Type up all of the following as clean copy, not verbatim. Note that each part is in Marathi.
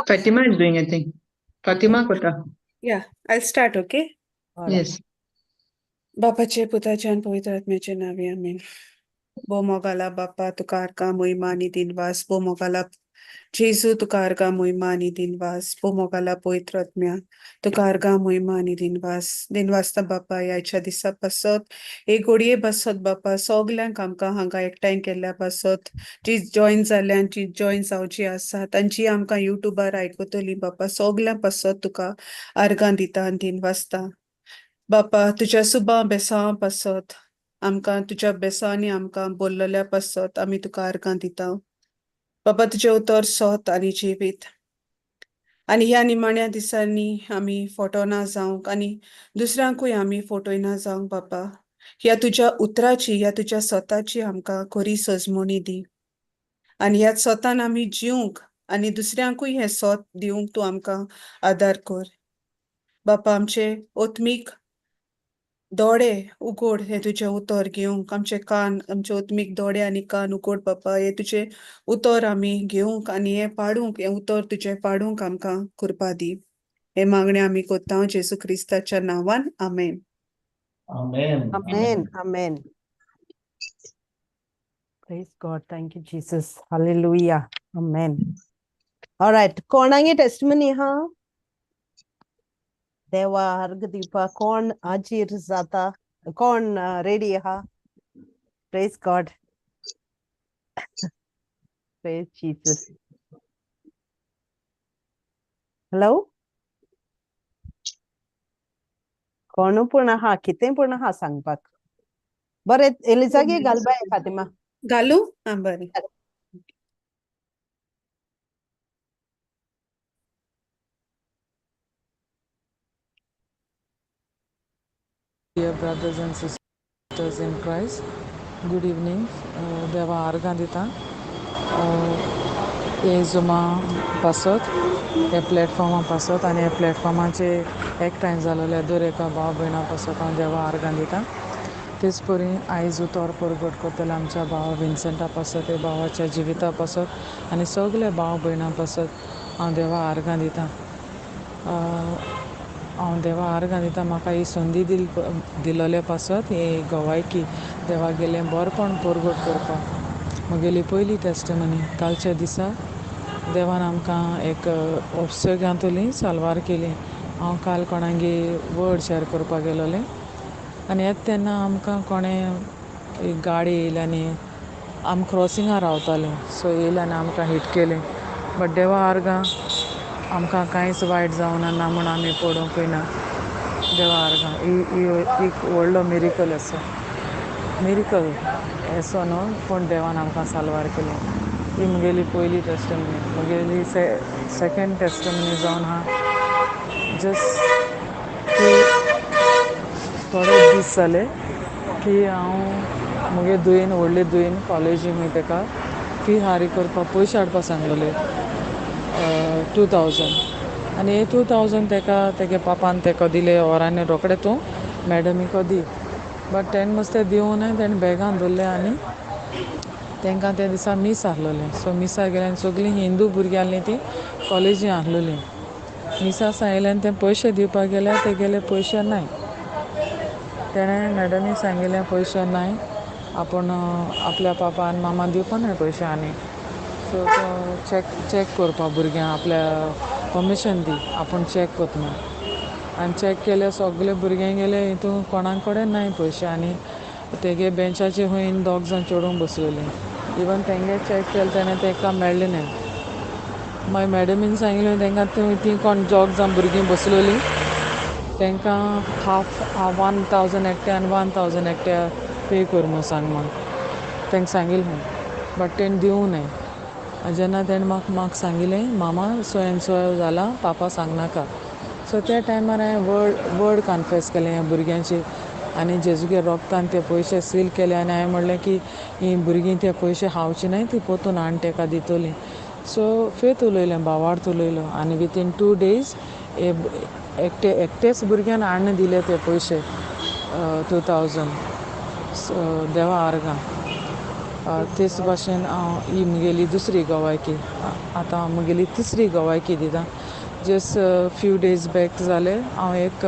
Fatima is doing, I think. Fatima Kota. Yeah, I'll start, okay? All right. Yes. बापाचे पुताचे आणि पवित्र आत्म्याचे नावे आमेन. बोमोगाला बाप्पा तुकार का महिमा आणि दिनवास बोमोगाला जेजू तुकार का महिमा आणि दिनवास बोमोगाला पवित्र आत्म्या तुकार का महिमा आणि दिनवासता बाप्पा यायच्या दिसा पासत एक घोडये बसत बाप्पा सगल्यांक आमकां हांगा एकठांय केल्ल्या पासत जी जॉईन जाल्ल्या जी जॉईन जावची आसा तांची आमकां युट्यूबार आयकतली बाप्पा सगल्यां पासत तुका आर्गां दिता आनी दिनवासता बाप्पा तुज्या सुबा बेसां पासत आमकां तुज्या बेसांनी आमकां बोललेल्या पासत आमी तुका आर्गां दिता बाबा तुजें उतर सोत आनी जिवीत आनी ह्या निमाण्या दिसांनी आमी फोटोना जावंक आनी दुसऱ्यांकूय आमी फोटोयना जावंक बापा ह्या तुज्या उतराची ह्या तुज्या सोताची आमकां खरी सजमोणी दी आनी ह्या सोतान आमी जिवंक आनी दुसऱ्यांकूय हें सोत दिवंक तूं आमकां आदार कर बापा आमचे ओत्मीक दोळे उगोड हे तुझे उतर घेवंक आमचे कान आमचे ओत्मीक दोळे आनी कान उगोड बापा हे तुझे उतर आमी घेवंक आनी हे पाडूंक हे उतर तुझे पाडूंक आमकां कृपा दी हे मागणे आमी कोत्ता जेजू क्रिस्ताच्या नांवान आमेन. Amen. Amen. Amen. Praise God. Thank you, Jesus. Hallelujah. Amen. All right. कोणागे टेस्टमनी हा देवा अर्घ दिवपा कोण हाजीर जाता कोण रेडी हा Praise God. Praise Jesus. Hello? कोण पूर्ण हा कितें पूर्ण हा सांगपाक बरें एलिजागे घालबाय फातिमा घालू हा बरें Dear brothers and sisters in Christ, good evening. देवा आर्गां दिता हे जुमा पासत हे प्लॅटफॉर्मा पासत आनी हे प्लॅटफॉर्माचे एकठांय जालोले दर एका भाव भयणां पासत हांव देवा आर्गां दिता तेच परी आयज उतर परगट करतले आमच्या भाव विन्संटा पासत हे भावाच्या जिविता पासत आनी सगळे भाव भयणां पासत हांव देवा आर्गां दिता हांव देवा आर्गां दिता म्हाका ही संदी दिलोले पासत हे गवायकी देवा गेलें बरपण परगट करपाक म्हगेली पयली टेस्टमनी कालच्या दिसा देवान आमकां एक ऑफिसर घातली सालवार केली हांव काल कोणागे वर्ड शेअर करपाक गेलोलें आनी येत तेन्ना आमकां कोणें एक गाडी येयली आनी आमी क्रॉसिंगार रावतालीं सो येयलें आनी आमकां हिट केलें बट देवा आर्गां आमकां कांयच वायट जावना ना म्हूण आमी पडोवंकूय ना देवा आर्गां ही एक व्हडलो मिरिकल असो मिरिकल असो न्हू पूण देवान आमकां सालवार केली ही म्हगेली पयली टेस्टमनी म्हगेली सेकेंड टेस्टमनी जावन हा जस्ट की थोडे दीस जाले की हांव म्हगे धुयेन व्हडले धुयेन कॉलेजीक मागीर ताका फी हारी करपाक पयशे हाडपाक सांगलोले 2000 आनी हे 2000 तेगे पापान तेका दिले ओरांनी रोकडे तूं मॅडमीको दी बट तेणें मस्ते दिवं ना तेणें बॅगान दवरलें आनी तांकां त्या दिसा मीस आहलोलें सो मिसा गेलें आनी सगळीं हिंदू भुरगीं आहलीं तीं कॉलेजी आहलोलीं मिसा सांगलें आनी ते पयशे दिवपाक गेले तेगेले पयशे नाय तेणें मॅडमीक सांगिल्लें पयशे नाय आपूण आपल्या पापा आनी मामा दिवपा नाय पयशे आनी सो तो चॅक करपा भुरग्यां आपल्या परमिशन दी आपूण चॅक कोत्ता आनी चॅक केले सगळे भुरगे गेले हितून कोणा कडेन नाय पयशे आनी तेगे बेंचाचे हूंय दोग जाण चोडून बसलेलीं इवन तेंगे चॅक केले तेणें तांकां मेळ्ळें नाय मागीर मॅडमीन सांगिल्लें तांकां तीं कोण दोग जाण भुरगीं बसलेलीं तांकां हाफ 1000 एकट्या आनी 1000 एकट्या पे कर म्हूण सांग म्हूण तांकां सांगिल्लें बट तेणें दिवं नाय जेन्ना तेणें म्हाका सांगिल्लें मामा सो एंड सो जाला पापा सांगनाका सो त्या टायमार हांवें वर्ड कन्फेस केलें ह्या भुरग्यांची आनी जेजूगे रोगतान ते पयशे सील केले आनी हांवें म्हणलें की हीं भुरगीं ते पयशे हावचे नाय ती पोतून हाडून ताका दितलीं सो फेथ उलयलें भावार्थ उलयलो आनी विथीन 2 days एकटेच भुरग्यान हाडून दिले ते पयशे 2000 सो देवा आर्गां तेच भाशेन हांव ही म्हगेली दुसरी गोवायकी आतां म्हगेली तिसरी गोवायकी दिता. जस्ट फ्यू डेज बॅक जाले हांव एक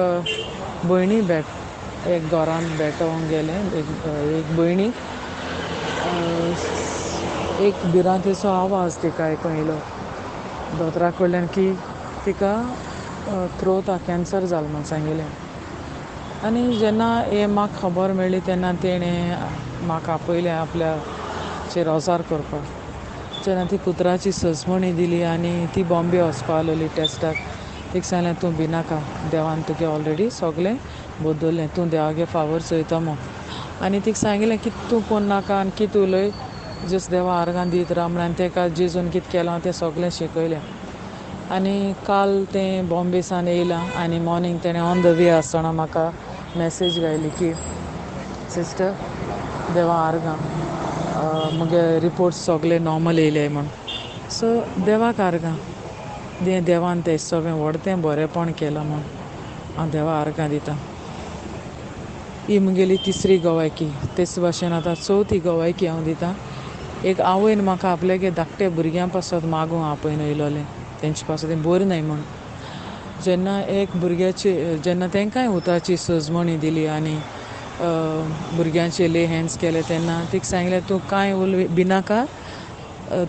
भयणी भेट एक घरान भेटोंक गेलें एक भयणीक एक भिरांतेचो आवाज तिका आयकों येयलो दोतोरा कडल्यान की तिका थ्रोता कॅन्सर जालो म्हूण सांगिल्लें. आनी जेन्ना हें म्हाका खबर मेळ्ळी तेन्ना तेणें म्हाका आपयलें आपल्याचेर ओजार करपाक. जेन्ना ती कुत्राची सजमणी दिली आनी ती बॉम्बे वचपा आसलोली टेस्टाक, तिका सांगलें तूं भिनाका, देवान तुगे ऑलरेडी सगलें बदल्लें, तूं देवागे फावर चोयता म्हूण. आनी तिका सांगिल्लें कितें तूं कोन्न नाका आनी कितें उलय, जस्ट देवा आर्गां दीत राव म्हूण. आनी तेका जेजून कितें केलां तें सगलें शिकयलें. आनी काल तें बॉम्बे सान येयलां आनी मॉर्निंग तेणें ऑन द वे आसतना म्हाका मॅसेज घायली की सिस्टर देवा आर्गां मुगे रिपोर्ट्स सगले नॉर्मल येयले म्हूण. सो देवाक आर्गां देवान तें सगळें व्हडतें बरेंपण केलां म्हूण हांव देवा आर्गां दितां. ही मुगेली तिसरी गोवायकी. तेच भाशेन आतां चवथी गोवायकी हांव दितां. एक आवयन म्हाका आपल्यागे धाकटे भुरग्यां पासत मागूं आपयन येयलोलें तेंचे पासत तें बरी न्हय म्हूण. जेन्ना एक भुरग्याची जेन्ना तेंकांय उताची सजमणी दिली आनी भुरग्यांचे ले हँड्स केले तेन्ना तिका सांगलें तूं कांय भिनाका,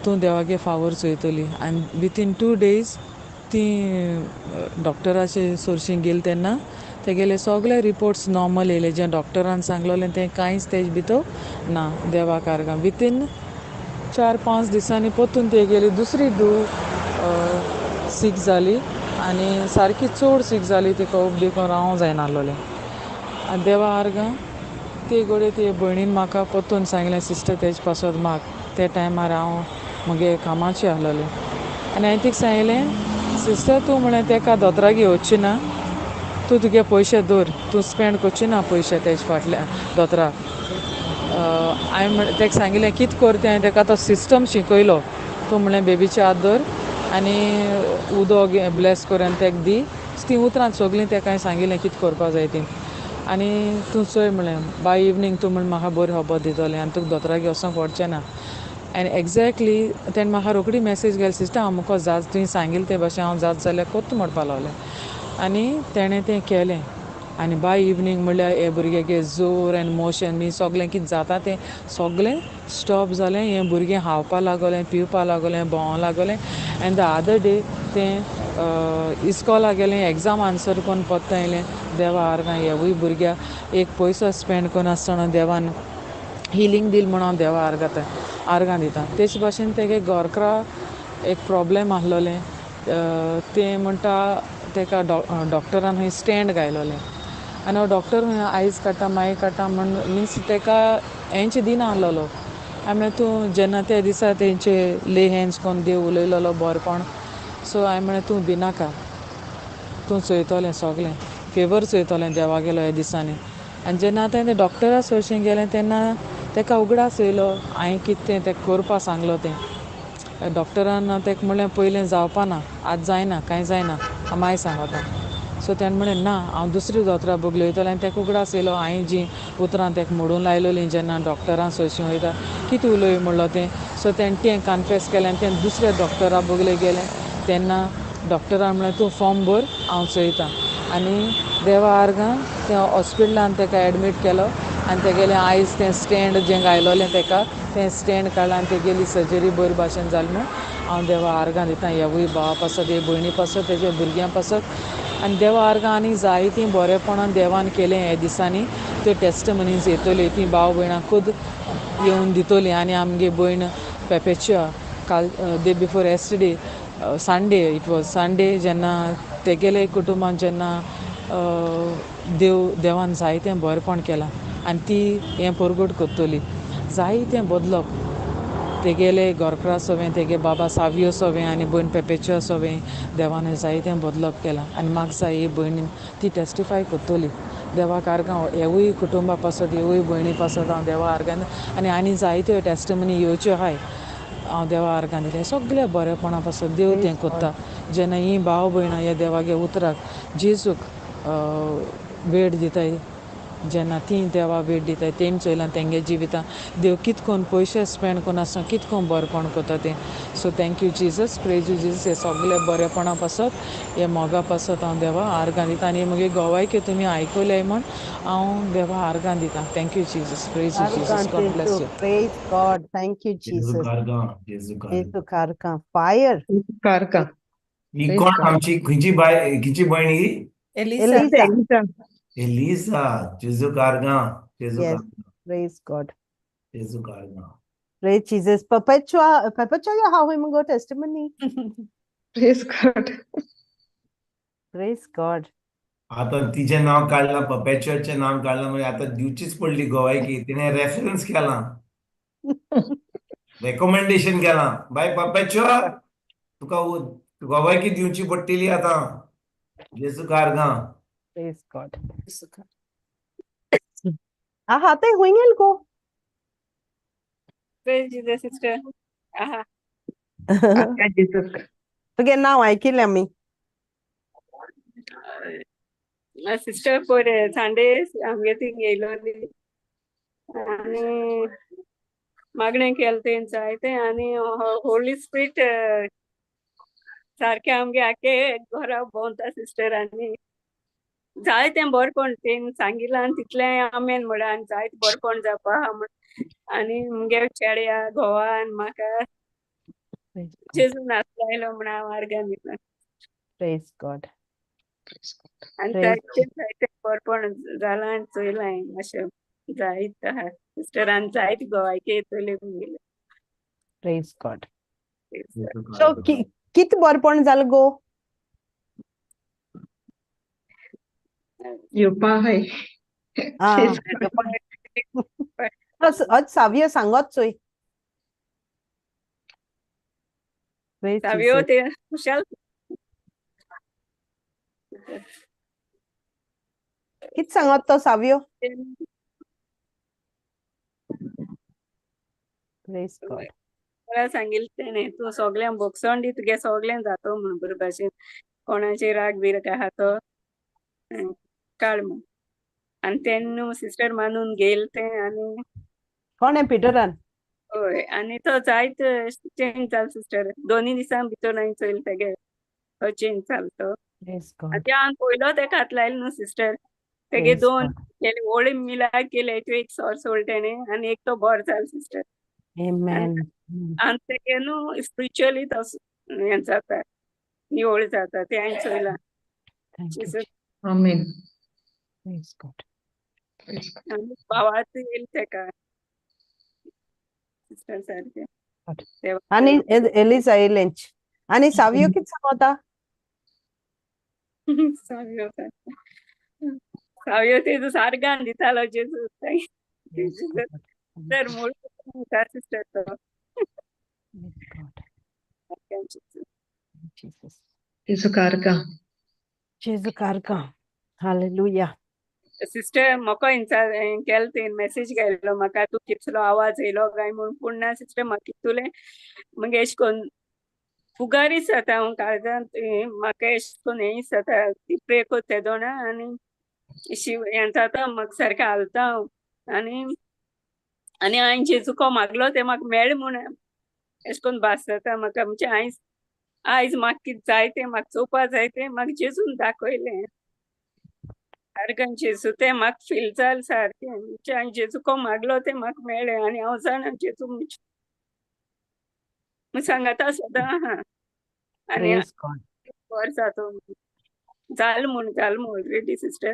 तूं देवागे फावर चोयतली. आनी विथीन 2 days ती डॉक्टराचे सोरशीं गेली तेन्ना तेगेले सगळे रिपोर्ट्स नॉर्मल येयले. जें डॉक्टरान सांगलोलें तें कांयच तेज भितर ना. देवाक आर्गां विथीन 4-5 दिसांनी पोत्तून तेगेली दुसरी धूव सीक जाली आनी सारकी चड सीक जाली. तिका उब दिवून रावूं जायनासलोलें. आनी देवा आर्गां ते घोडये ते भयणीन म्हाका पोत्तून सांगलें सिस्टर तेज पासत माग. ते टायमार हांव मुगे कामाचें आहलोलें आनी हांवें तिका सांगलें सिस्टर तूं म्हळें तेका दोतोरागे वचची ना, तूं तुगे पयशे दवर, तूं स्पेंड कोरची ना पयशे तेज फाटल्यान दोतोराक. हांवें तेका सांगिल्लें कितें कोर तें हांवें तेका तो सिस्टम शिकयलो. तूं म्हळें बेबीचे हात दवर आनी उदक ब्लेस कोर आनी तेका दी. तीं उतरां सगलीं तेका हांवें सांगिल्लें कितें कोरपा जाय तीं. आनी तूं चोय म्हळें बाय इवनींग तूं म्हण म्हाका बरी खबर दितोलें आनी तुका दोतोरागे वोसोंक पडचें ना. आनी एक्झॅक्टली तेणें म्हाका रोखडी मॅसेज घाली सिस्टर हांव मुको जाच तुवें सांगिल्लें ते भाशेन हांव जाच जाल्यार कोत्ता म्हणपा लागलें. आनी तेणें तें केलें आनी बाय इवनींग म्हणल्यार हे भुरग्यागे जोर आनी मोशन बी सगलें कितें जाता तें सगलें स्टॉप जालें. हें भुरगें हावपा लागोलें, पिवपा लागोलें, भोंवो लागोलें. आनी द अदर डे तें इस्कॉला गेलें, एग्जाम आन्सर कोन्न पोत्ता येयलें. देवा आर्गां हेवूय भुरग्या एक पयसो स्पेंड कोनासतना देवान हिलींग दिल म्हूण हांव देवा आर्गां दितां. तेच भाशेन तेगे घोरकारा एक प्रॉब्लेम आहलोलें तें म्हणटा तेका डॉक्टरान हूंय स्टँड घायलोलें आनी हांव डॉक्टर हूंय आयज काडटा मागीर काडटा म्हूण मिन्स तेका हेंच दिना आहलोलो. हांवें म्हळें तूं जेन्ना त्या दिसा तेंचे ले हँड्स कोन्न देव उलयलोलो बोरेपण, सो हांवें म्हळें तूं भिनाका, तूं चोयतोलें सगलें फेवर चोयतोलें देवागेलो ह्या दिसांनी. आनी जेन्ना आतां तें डॉक्टरा सोरशीं गेलें तेन्ना तेका उगडास येयलो हांवें कितें तें तेका कोरपा सांगलो तें. डॉक्टरान तेका म्हणलें पयलें जावपा ना, आतां जायना कांय जायना मागीर सांगोता. सो तेणें म्हणलें ना हांव दुसरी दोतोरा बोगले वयतलें. आनी तेका उगडास येयलो हांवें जीं उतरां तेका म्हणून लायलोलीं जेन्ना डॉक्टरां सोरशीं वयता कितें उलोय म्हणलो तें. सो तेणें तें कन्फेस केलें आनी तें दुसऱ्या डॉक्टरा बोगले गेलें. तेन्ना डॉक्टरान म्हणलें तूं फॉर्म भर हांव चोयतां. आनी देवा आर्गां त्या हॉस्पिटलान तेका एडमीट केलो आनी तेगेलें आयज तें स्टँड जें घायलोलें तेका तें स्टँड काडलां आनी तेगेली सर्जरी बरी भाशेन जाली म्हूण हांव देवा आर्गां दितां. हेवूय भावा पासत हे भयणी पासत तेज्या भुरग्यां पासत आनी देवा आर्गां आनी जायतीं बरेंपणां देवान केलें हे दिसांनी. त्यो टेस्टमनीज येतल्यो तीं भाव भयणांकूच येवन दितलीं. आनी आमगे भयण पेपेच्या काल day before yesterday Sunday it was Sunday जेन्ना तेगेले कुटुंबान जेन्ना देवान जायतें बरेंपण केलां आनी ती हें परगट कोत्तोली जायतें बदलोप तेगेले घोरकारा सोवें तेगे बाबा सावियो सोवें आनी भयण पेपेच्या सोवें देवान जायतें बदलोप केलां. आनी म्हाका जाय ही भयणीन ती टेस्टिफाय कोत्तोली. देवाक आर्गां हेवूय कुटुंबा पासत हेवूय भयणी पासत हांव देवा आर्गां आनी जायत्यो टेस्टमनी येवच्यो आहाय हांव देवा आर्गां दितां. सगल्या बरेंपणा पासत देव तें कोत्ता. जेन्ना हीं भाव भयणां ह्या देवागे उतराक जेजूक वेट दिताय जेन्ना ती देवा भेट दिताय तेम चोयलां तेंगे जिवितां देव कितकोन पयशे स्पेंड कोन्न आसता कितकोन बरेपण कोता तें. So thank you Jesus, praise you Jesus. हे सगळे बरेपणा पासत हे मोगा पासत हांव देवा आर्गां दिता आनी मुगे गोवायके तुमी आयकले म्हण हांव देवा आर्गां दिता. Thank you Jesus, praise you Jesus, God bless you. Praise God. Thank you, जेजू Jesus. कारगा, जेजू कारगा. जेजू कारका. Fire. कारका. ही Praise कोण God. आमची खंयची भयण ही? Elisa. Elisa. एलिसा. जेजू कारगा, जेजू Yes. कारगा, Praise God. जेजू कारगा. Praise Jesus. Perpetua, how him go testimony. Praise God. Praise God. आता तिचे नाव काढलं, पपेच्युअरचे नाव काढलं म्हणजे आता दिवचीच पडली गोवायकी. तिने रेफरन्स केला, रेकमेंडेशन केला. बाय पपेच्युअर तुका गोवायकी दिवची पडटली आता. जेजू कारगा. Praise God. Aha, ते होईल को. Praise Jesus, sister. Aha. Amen, Jesus. तुगे नाव ऐकिले मी. सिस्टर for Sundays आमगे थिंग येयलो आनी मागणें केलें तें जायतें आनी होली स्पिरीट सारकें आमगे आखे घरा भोंवता सिस्टर आनी जायतें बरेंपण तें सांगिलां आनी तितलें आमेन म्हणोन आनी जायतें बरेंपण जावपा आहा म्हण आनी मुगे चेड्या घोवान म्हाका जेजू नाचलायलो म्हण हांव आर्गां दितां. Praise God. आनी Praise जायतें बरेंपण जालां आनी चोयलां मातशें जायत आहा सिस्टरान जायत गोवायके चोयले मुगेले. Praise God. जेजू So कारगा. कित बरेपण जाल गो. येवपा हाय. Ah. Praise God. आज सावियो सांगत चोय. Praise Savio Jesus. ते खुशाल कित सांगत तो सावियो. Praise God. मला सांगिल तेणे तूं सोगल्यांक बोगसोन दी तुगे सोगलें जातो म्हण बरे भाशेन कोणाचे राग बीग आहा तो काड म्हण आनी तेन्ना सिस्टर मानून गेल तें आनी कोण आहे पिटरान. हय आनी तो जायत चेंज जाल सिस्टर 2 दिसां भितर हांवें चोयल तेगे तो चेंज जाल तो. Praise आनी God. ते हांव पयलो तेका हात लायलो न्हू सिस्टर तेगे Praise 2 God. केले व्हडले मिलाक केले त्यो एक सोर सोल तेणे आनी एक तो बोर जाल सिस्टर Amen. आनी तेगे न्हू स्पिरिच्युअली तो हें जाता निवळ जाता ते हांवें चोयलां. Thank you. Jesus. Amen. Praise God. Praise God. आनी भावाच येयल तेका सिस्टर सारकें देवा आणि एलिसा एलेंच आणि सावियो कित सांगता. सावियो सावियो तेजो सारगान दितालो जेजू तर मूळ सिस्टर तो Jesus. Jesu कारका. जेजू कारका. हालेलुया. सिस्टर म्हाका केल ते मेसेज घायलो म्हाका तू कितलो आवाज येयलो काय म्हूण पूण ना सिस्टर म्हाका कितुलें मगे एश कोन फुगारीच जाता हांव काळजांत म्हाका एश कोन हेच जाता ती प्रे कोत तेदोना आनी शिव हें जाता म्हाका सारकें हालता हांव आनी आनी हांवें जेजूको मागलो ते म्हाका मेळ म्हूण एश कोन भास जाता म्हाका म्हणजे आयज म्हाका कितें जाय तें म्हाका चोवपा जाय तें म्हाका जेजून दाखयलें सारकें जेजू तें म्हाका फील जालें सारकें म्हणजे हांवें जेजूको मागलो तें म्हाका मेळ्ळें आनी हांव जाणा जेजू सांगाता सदां आहा आनी Praise God. बर जातो जाल म्हूण ऑलरेडी सिस्टर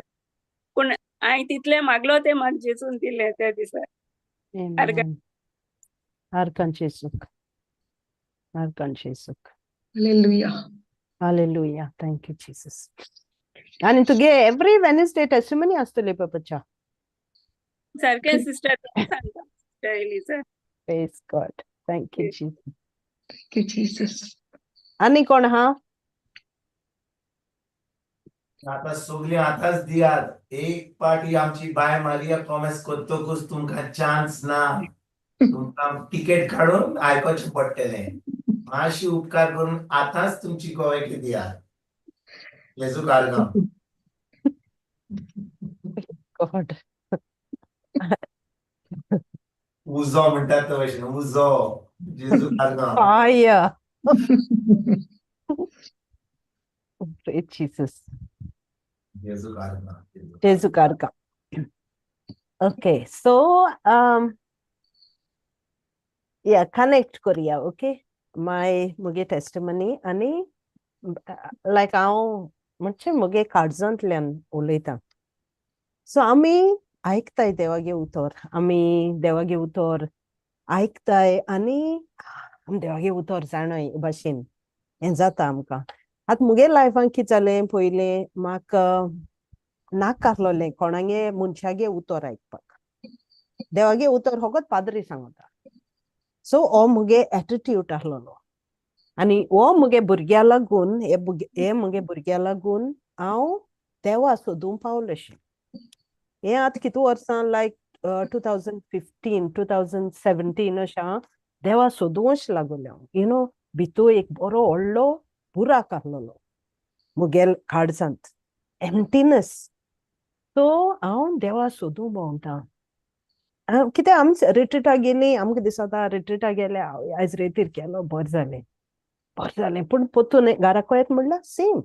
पूण हांवें तितलें मागलो तें म्हाका जेजून दिलें त्या दिसा. Amen. Arkan Jesuk. Arkan Jesuk. Hallelujah. Hallelujah. Thank you, Jesus. आणि तुगे एव्हरी वेनसडे टेस्टिमनी आसतली पप्पाच्या. सारकें सिस्टर सांगता sister Elisa. Praise God. Thank you, Jesus. Thank you, Jesus. आणि कोण हा. आता सोगली आताच दियात. एक पार्टी आमची बाय मारिया कॉमेस कोत्तोकूच तुमका चान्स ना. तुमका तिकेट काढून आयकोचे पडटले. मातशी उपकार करून आताच तुमची गोवायकी दियात. जेजू कारगा. God. उजो म्हणतात तो भशेन उजो जेजू कारगा Fire. Great Jesus. जेजू कारगा Jesu Karka. Okay, so yeah, connect Korea, okay? My muge testimony आणि like हांव म्हणजे मुगे काळजांतल्यान उलयतां. सो आमी आयकताय देवागे उतर, आमी देवागे उतर आयकताय आनी आमी देवागे उतर जाणाय भाशेन हें जाता आमकां. आतां मुगे लायफान कितें जालें पयलें म्हाका नाका आसलोलें कोणागे मनशागे उतर आयकपाक. देवागे उतर फकत पाद्री सांगता. सो हो मुगे एटिट्यूड आसलोलो आनी हो मुगे भुरग्यां लागून हे मुगे भुरग्यां लागून हांव देवा सोदूंक पावलेशें. हें आतां कितू वर्सां लायक 2015 2017 अशें हांव देवा सोदूंच लागोलें हांव. यू नो भितू एक बरो व्हडलो बुराक आसलोलो मुगेल काळजांत एम्प्टीनेस. सो हांव देवा सोदूंक भोंवतां. कितें आमी रिट्रीटाक गेलीं आमकां दिसता रिट्रीटाक गेले हांव आयज रेतीर केलो बरें जालें पूण पोत्तून घराको येत म्हणल्यार सेम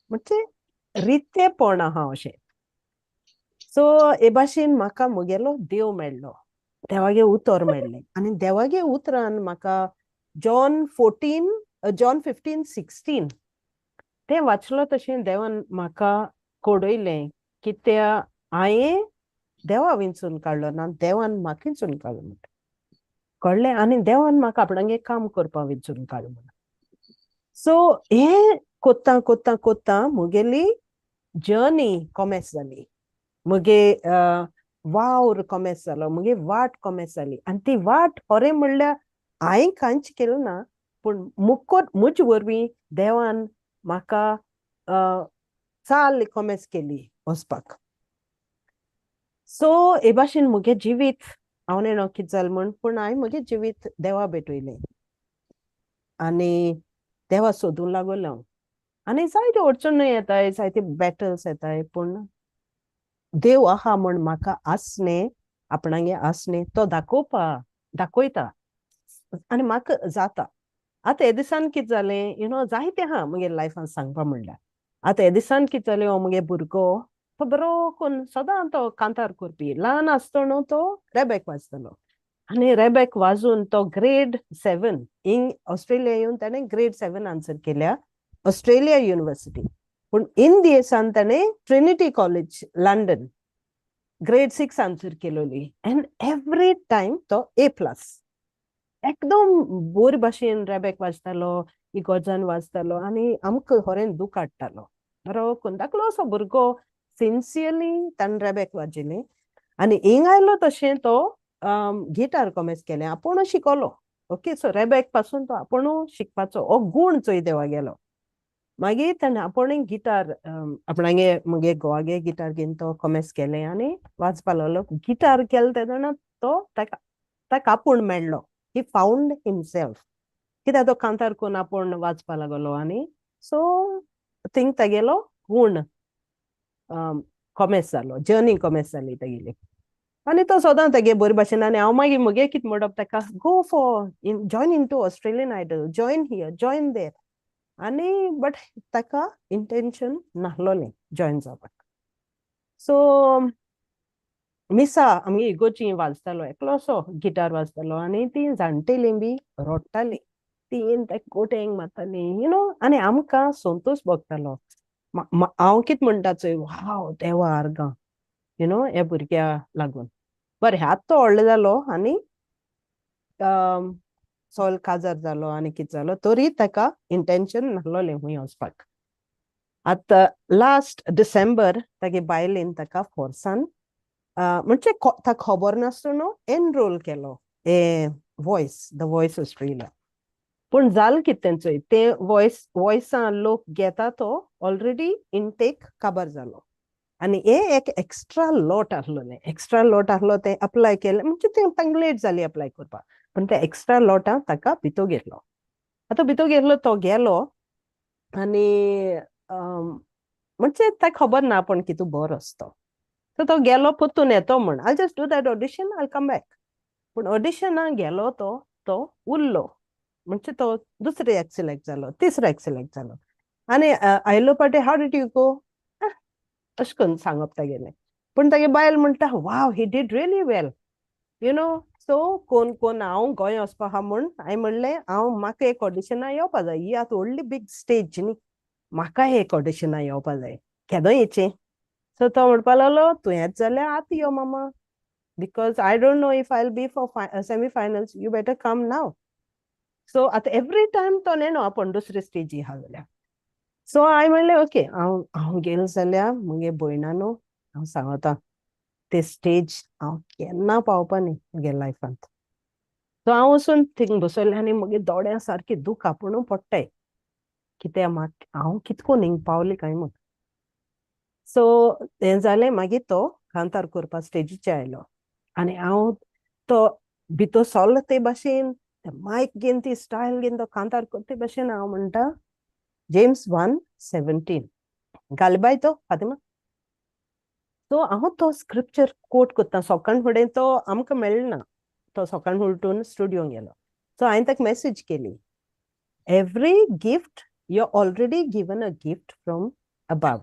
म्हणजे रितेपण आहा अशें. सो हे भाशेन म्हाका मुगेलो देव मेळ्ळो, देवागे उतर मेळ्ळें आनी देवागे उतरान म्हाका जॉन 15:16 तें वाचलो तशें देवान म्हाका कोडयलें कित्या हांवें देवा विंचून काडलो ना देवान म्हाका विंचून काडलो म्हणटा कळ्ळें. आनी देवान म्हाका आपणागे काम करपाक विंचून काडलो म्हणून. सो हें कोत्तां कोत्तां कोत्तां मुगेली जर्नी कॉमेस जाली, मुगे वावर कॉमेस जालो, मुगे वाट कॉमेस जाली. आनी ती वाट खरें म्हणल्यार हांवें कांयच केलें ना पूण मुज वरवीं देवान म्हाका चाल कॉमेस केली वचपाक. सो हे भाशेन मुगे जिवीत हांव न्हू कितें जालें म्हण पूण हांवें मुगे जिवीत देवा भेटयलें आनी देवा सोदूंक लागोलें हांव. आनी जायत्यो अडचणी येताय, जायते बॅटल्स येताय पूण देव आहा म्हण म्हाका आसलें आपणागे आसलें तो दाखयता आनी म्हाका जाता. आतां हे दिसान कितें जालें यू नो जायतें आहा मुगे लायफान सांगपा म्हणल्यार. आतां हे दिसान कितें जालें हो मुगे भुरगो तो बरो करून सदां तो कांतार करपी. ल्हान आसतना तो रेबेक वाजतालो आनी रेबेक वाजून तो ग्रेड 7 हिंग ऑस्ट्रेलिया येवन ताणें ग्रेड 7 आन्सर केल्या ऑस्ट्रेलिया युनिवर्सिटी. पूण इंडियेसान ताणें Trinity College London grade 6 answer केलोली एंड एवरी टायम तो A+. एकदम बोर भाशेन रेबेक वाजतालो, इगोर्जान वाजतालो आनी आमकां खरें दूख हाडटालो. बरो करून धाकलो असो भुरगो सिन्सियरली ताणें रेबेक वाजयलें आनी हिंग आयलो तशें तो गिटार कॉमेस केलें, आपूण शिकलो. ओके, सो रेबेक पासून तो आपूण शिकपाचो हो गूण चोय देवा गेलो. मागीर ताणें आपूण गिटार आपणागे मुगे घोवागे गिटार घेवन तो कॉमेस केलें आनी वाजपा लागलो. गिटार केलो तेदोना तो ताका आपूण मेळ्ळो. ही फाउंड हिमसेल्फ कित्याक तो कांतार करून आपूण वाजपा लागलो आनी सो थिंग तेगेलो गूण कॉमेस जालो, जर्नी कॉमेस जाली तेगेली. आनी तो सदां तेगे बरे भाशेन आनी हांव मागीर मुगे कितें म्हणप ताका go for join in to Australian Idol, join here join there. आनी बट ताका इंटेंशन नाहलोलें जॉयन जावपाक. सो मिसा आमगे इगोची वाजतालो एकलोसो गिटार वाजतालो आनी ती जाणटेलीं बी रडटालीं. तीन ते कोटेंग मारतालीं यू नो आनी आमकां संतोश भोगतालो. हांव कितें म्हणटा चोय वाव देवा आर्गां यू नो हे भुरग्या लागून. बरें आतां तो व्हडलो जालो आनी सोल काजार जालो आनी कितें जालो तरी ताका इंटेंशन नाहलोलें हूंय वचपाक. आतां लास्ट डिसेंबर तागे बायलेन ताका फोर्सान म्हणजे ताका खबर नासतना एनरोल केलो हे द वॉयस ऑस्ट्रेलिया. पूण जालें कितें तेंचोय ते वॉयसा लोक घेता तो ऑलरेडी इनटेक काबार जालो आनी हे एक एक्स्ट्रा लॉट आहलो तें अप्लाय केलें म्हणजे तांकां लेट जाली अप्लाय करपाक पूण ते एक्स्ट्रा लॉटां ताका भितर घेतलो. आतां भितर घेतलो तो गेलो आनी म्हणजे ताका खबर ना पण कितू बरो आसतो. सो तो गेलो पोत्तून येतो म्हण I just do that audition I come back. पूण ऑडिशनाक गेलो तो उरलो म्हणजे तो दुसऱ्याक सिलेक्ट जालो, तिसऱ्याक सिलेक्ट जालो. आनी आयलो पाटी हाव डीड यू गो अशें करून सांगप तागेलें. पूण तागे बायल म्हणटा wow he did really well you know. So कोण हांव गोंय वचपा आहा म्हूण हांवें म्हणलें म्हाका एक ऑडिशना येवपा जाय. ही आतां व्हडली बीग स्टेज न्ही, म्हाका एक ऑडिशना येवपा जाय, केदो येचें. सो तो म्हणपा लागलो तूं येत जाल्यार आतां यो मामा, because I don't know if I will be for semi finals, you better come now. So आतां एवरी टायम तो नेणो आपूण दुसरे स्टेजी आहा जाल्यार. सो हांवें म्हणलें ओके हांव गेलो जाल्यार मुगे भयणानो हांव सांगता ते स्टेज हांव केन्ना पावपा न्ही मुगे लायफांत. सो हांव वचून थिंग बसयलें आनी मुगे दोळ्यां सारकें दूख आपुणू पडटाय कित्याक हांव कितको हिंग पावलें काय म्हूण. सो हें जालें मागीर तो कांतार करपा स्टेजीचेर आयलो आनी हांव तो भितर सरलो ते भाशेन मायक घेवन ती स्टायल घेवन तो कांतार करता भाशेन हांव म्हणटा जेम्स 1:17 घालबाय तो फातिमा. सो हांव तो स्क्रिप्चर कोट करता. सकाळ फुडें तो आमकां मेळना, तो सकाळ उलटून स्टुडियोन गेलो. सो हांवें ताका मेसेज केली every gift you already given a gift from above.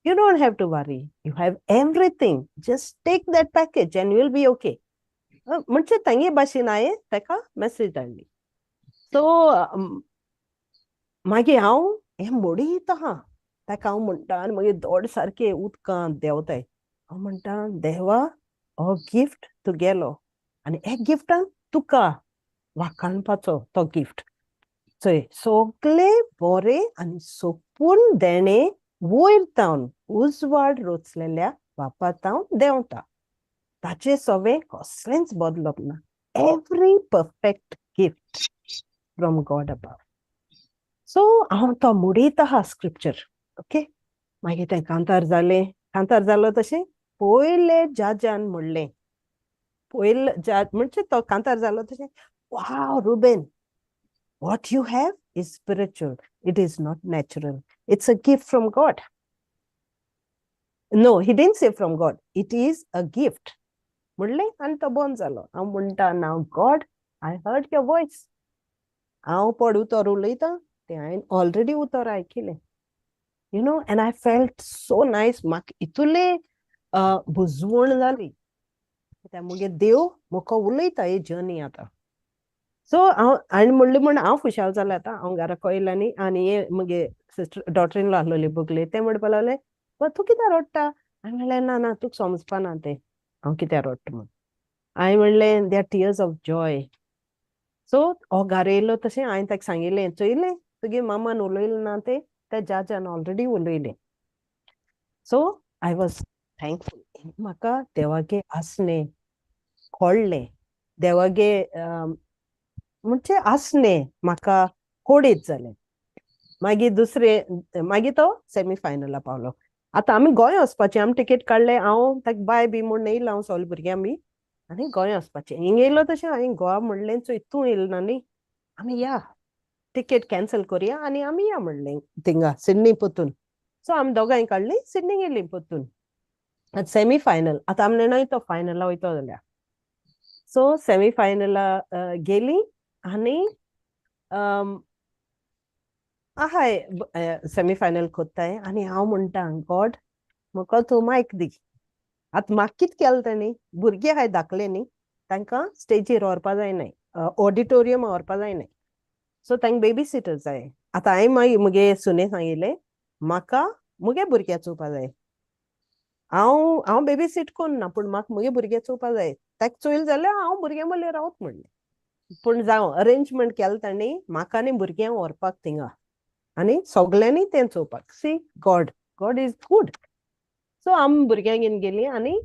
You don't have to worry. You have everything. Just take that package and you'll be okay. म्हणजे तांगे भाशेन हांवें ताका मेसेज धाडली. सो मागीर हांव हें मोडीत आहा ताका हांव म्हणटा आनी मागीर दोळ सारके उदकांत देंवताय. हांव म्हणटा देवा हो गिफ्ट तुगेलो आनी हे गिफ्टान तुका वाखाणपाचो तो गिफ्ट. चोय सोगले बोरे आनी सोंपून देणे वयर तावन उजवाड रोचलेल्या बापा तावन देंवता. ताचे सोबें कसलेंच बदलप ना. Every perfect gift from God above. So हांव तो मोडीत आहा स्क्रिप्चर. ओके मागीर तें कांतार जालो तशें पयलें जजान म्हणलें पयले जज म्हणजे तो कांतार जालो तशें wow Reuben what you have is spiritual. It is not natural. It's a gift from God. No, he didn't say from God. It is a gift. म्हणलें आनी तो बंद जालो. हांव म्हणटा नाव God I heard your voice. हांव पड उतर उलयतां तें हांवें ऑलरेडी उतर आयकिलें you know and I felt so nice. म्हाका इतुलें बुजवण जाली कित्याक मुगे देव म्हाका उलयता ही जर्नी आतां. सो हांवें म्हणलें म्हण हांव खुशाल जालें आतां. हांव घरा कोयलांनी आनी हे मुगे सिस्टर डॉटर इन लॉ आसलोली बुगले ते म्हणपा लागले तूं कित्याक रडटा. हांवें म्हणलें ना तुका समजपाना तें हांव कित्याक रडटा म्हूण. हांवें म्हणलें they are tears of joy. So हो घरा येयलो तशें हांवें ताका सांगिल्लें चोयलें तुगे मामान उलयलें ना तें त्या जजान ऑलरेडी उलयलें. So I was thankful. म्हाका देवागे आसलें कळ्ळें देवागे म्हणजे आसलें म्हाका कोडीत जालें. मागीर तो सेमी फायनला पावलो. आतां आमी गोंय वचपाचें आमी टिकेट काडलें. हांव ताका बाय बी म्हूण येयलो हांव सगळे भुरग्यां बी आनी गोंय वचपाचें. हिंग येयलो तशें हांवें गोवा म्हणलें चोय तूं येयलो ना न्ही आमी या टिकेट कॅन्सल करया आनी आमी या म्हणलें थिंगा सिडनी पोतून. सो आमी दोगांय काडली सिडनी गेलीं पोतून. आतां सेमी फायनल आतां आमी नेणो तो फायनला वयतो जाल्यार. सो सेमी फायनला गेलीं आनी आहाय सेमी फायनल कोत्ताय आनी हांव म्हणटा गॉड म्हाका तूं मायक दी. आतां म्हाका कितें केलें तेणी भुरगे हाय धाकले न्ही तांकां स्टेजीर व्हरपा जायनाय ऑडिटोरियम व्हरपा जायनाय. सो तांकां बेबी सिटर जाय. आतां हांवें मागीर मुगे सुने सांगिल्लें म्हाका मुगे भुरग्यां चोवपा जाय. हांव बेबी सीट कोन्ना पूण म्हाका मुगे भुरगे चोवपा जाय. ताका चोयलें जाल्यार हांव भुरग्यां म्हणल्यार रावत म्हणलें. पूण जावं अरेंजमेंट केलें तांणी म्हाका आनी भुरग्यांक व्हरपाक थिंगा आनी सगल्यांनी तें चोवपाक. See God is good. So आमी भुरग्यांक घेवन गेलीं आनी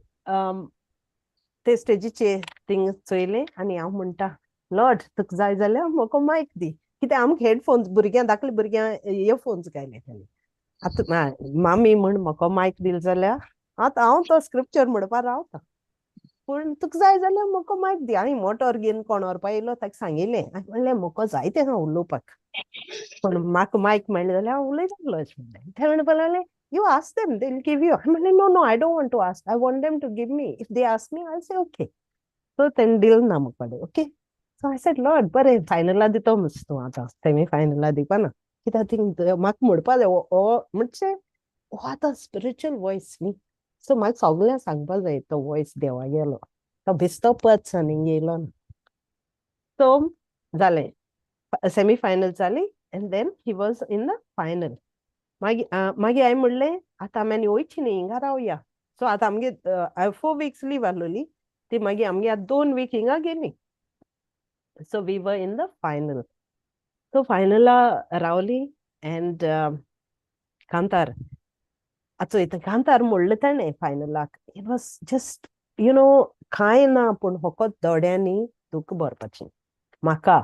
ते स्टेजीचेर थिंग चोयलें आनी हांव म्हणटा लॉर्ड तुका जाय जाल्यार म्हाका मायक दी कित्याक आमकां हेडफोन्स भुरग्यां धाकले भुरग्यां इयरफोन्स घायले तांणी. आतां मामी म्हण म्हाका मायक दिलें जाल्यार आतां हांव तो स्क्रिप्चर म्हणपा रावता. पूण तुका जाय जाल्यार म्हाका मायक दी. हांवें मोटोर घेवन कोण व्हरपा येयलो ताका सांगिल्लें. हांवें म्हणलें म्हाका जाय तें उलोवपाक पूण म्हाका मायक मेळ्ळें जाल्यार हांव उलयतालो अशें म्हणलें. ते म्हणपा लागलें You ask them, they'll give you. I'm like, no, I don't want to ask. I want them to give me. If they ask me, I'll say, okay. So then deal namakade, okay? So I said, Lord, but final la dito musto ata. Semi-final la di pa na. Kita ting mak mudpa de o mutse what a spiritual voice ni. So mak Sogllem sangpa de to voice dewa gelo. To bisto pat saning gelo. So zale semi-final zale, and then he was in the final. Magi I म्हणले आता आम्ही वयची न्ही हिंगा रावया. सो आता आमगे 4 weeks leave आसलोली ती मागीर आमगे 2 week हिंगा गेली. So we were in the final. So final रावली and कांतार आचो इथं कांतार म्हणले ताणे फायनलाक. It was just कांय ना पूण फकत दोड्यांनी दूख भरपाची म्हाका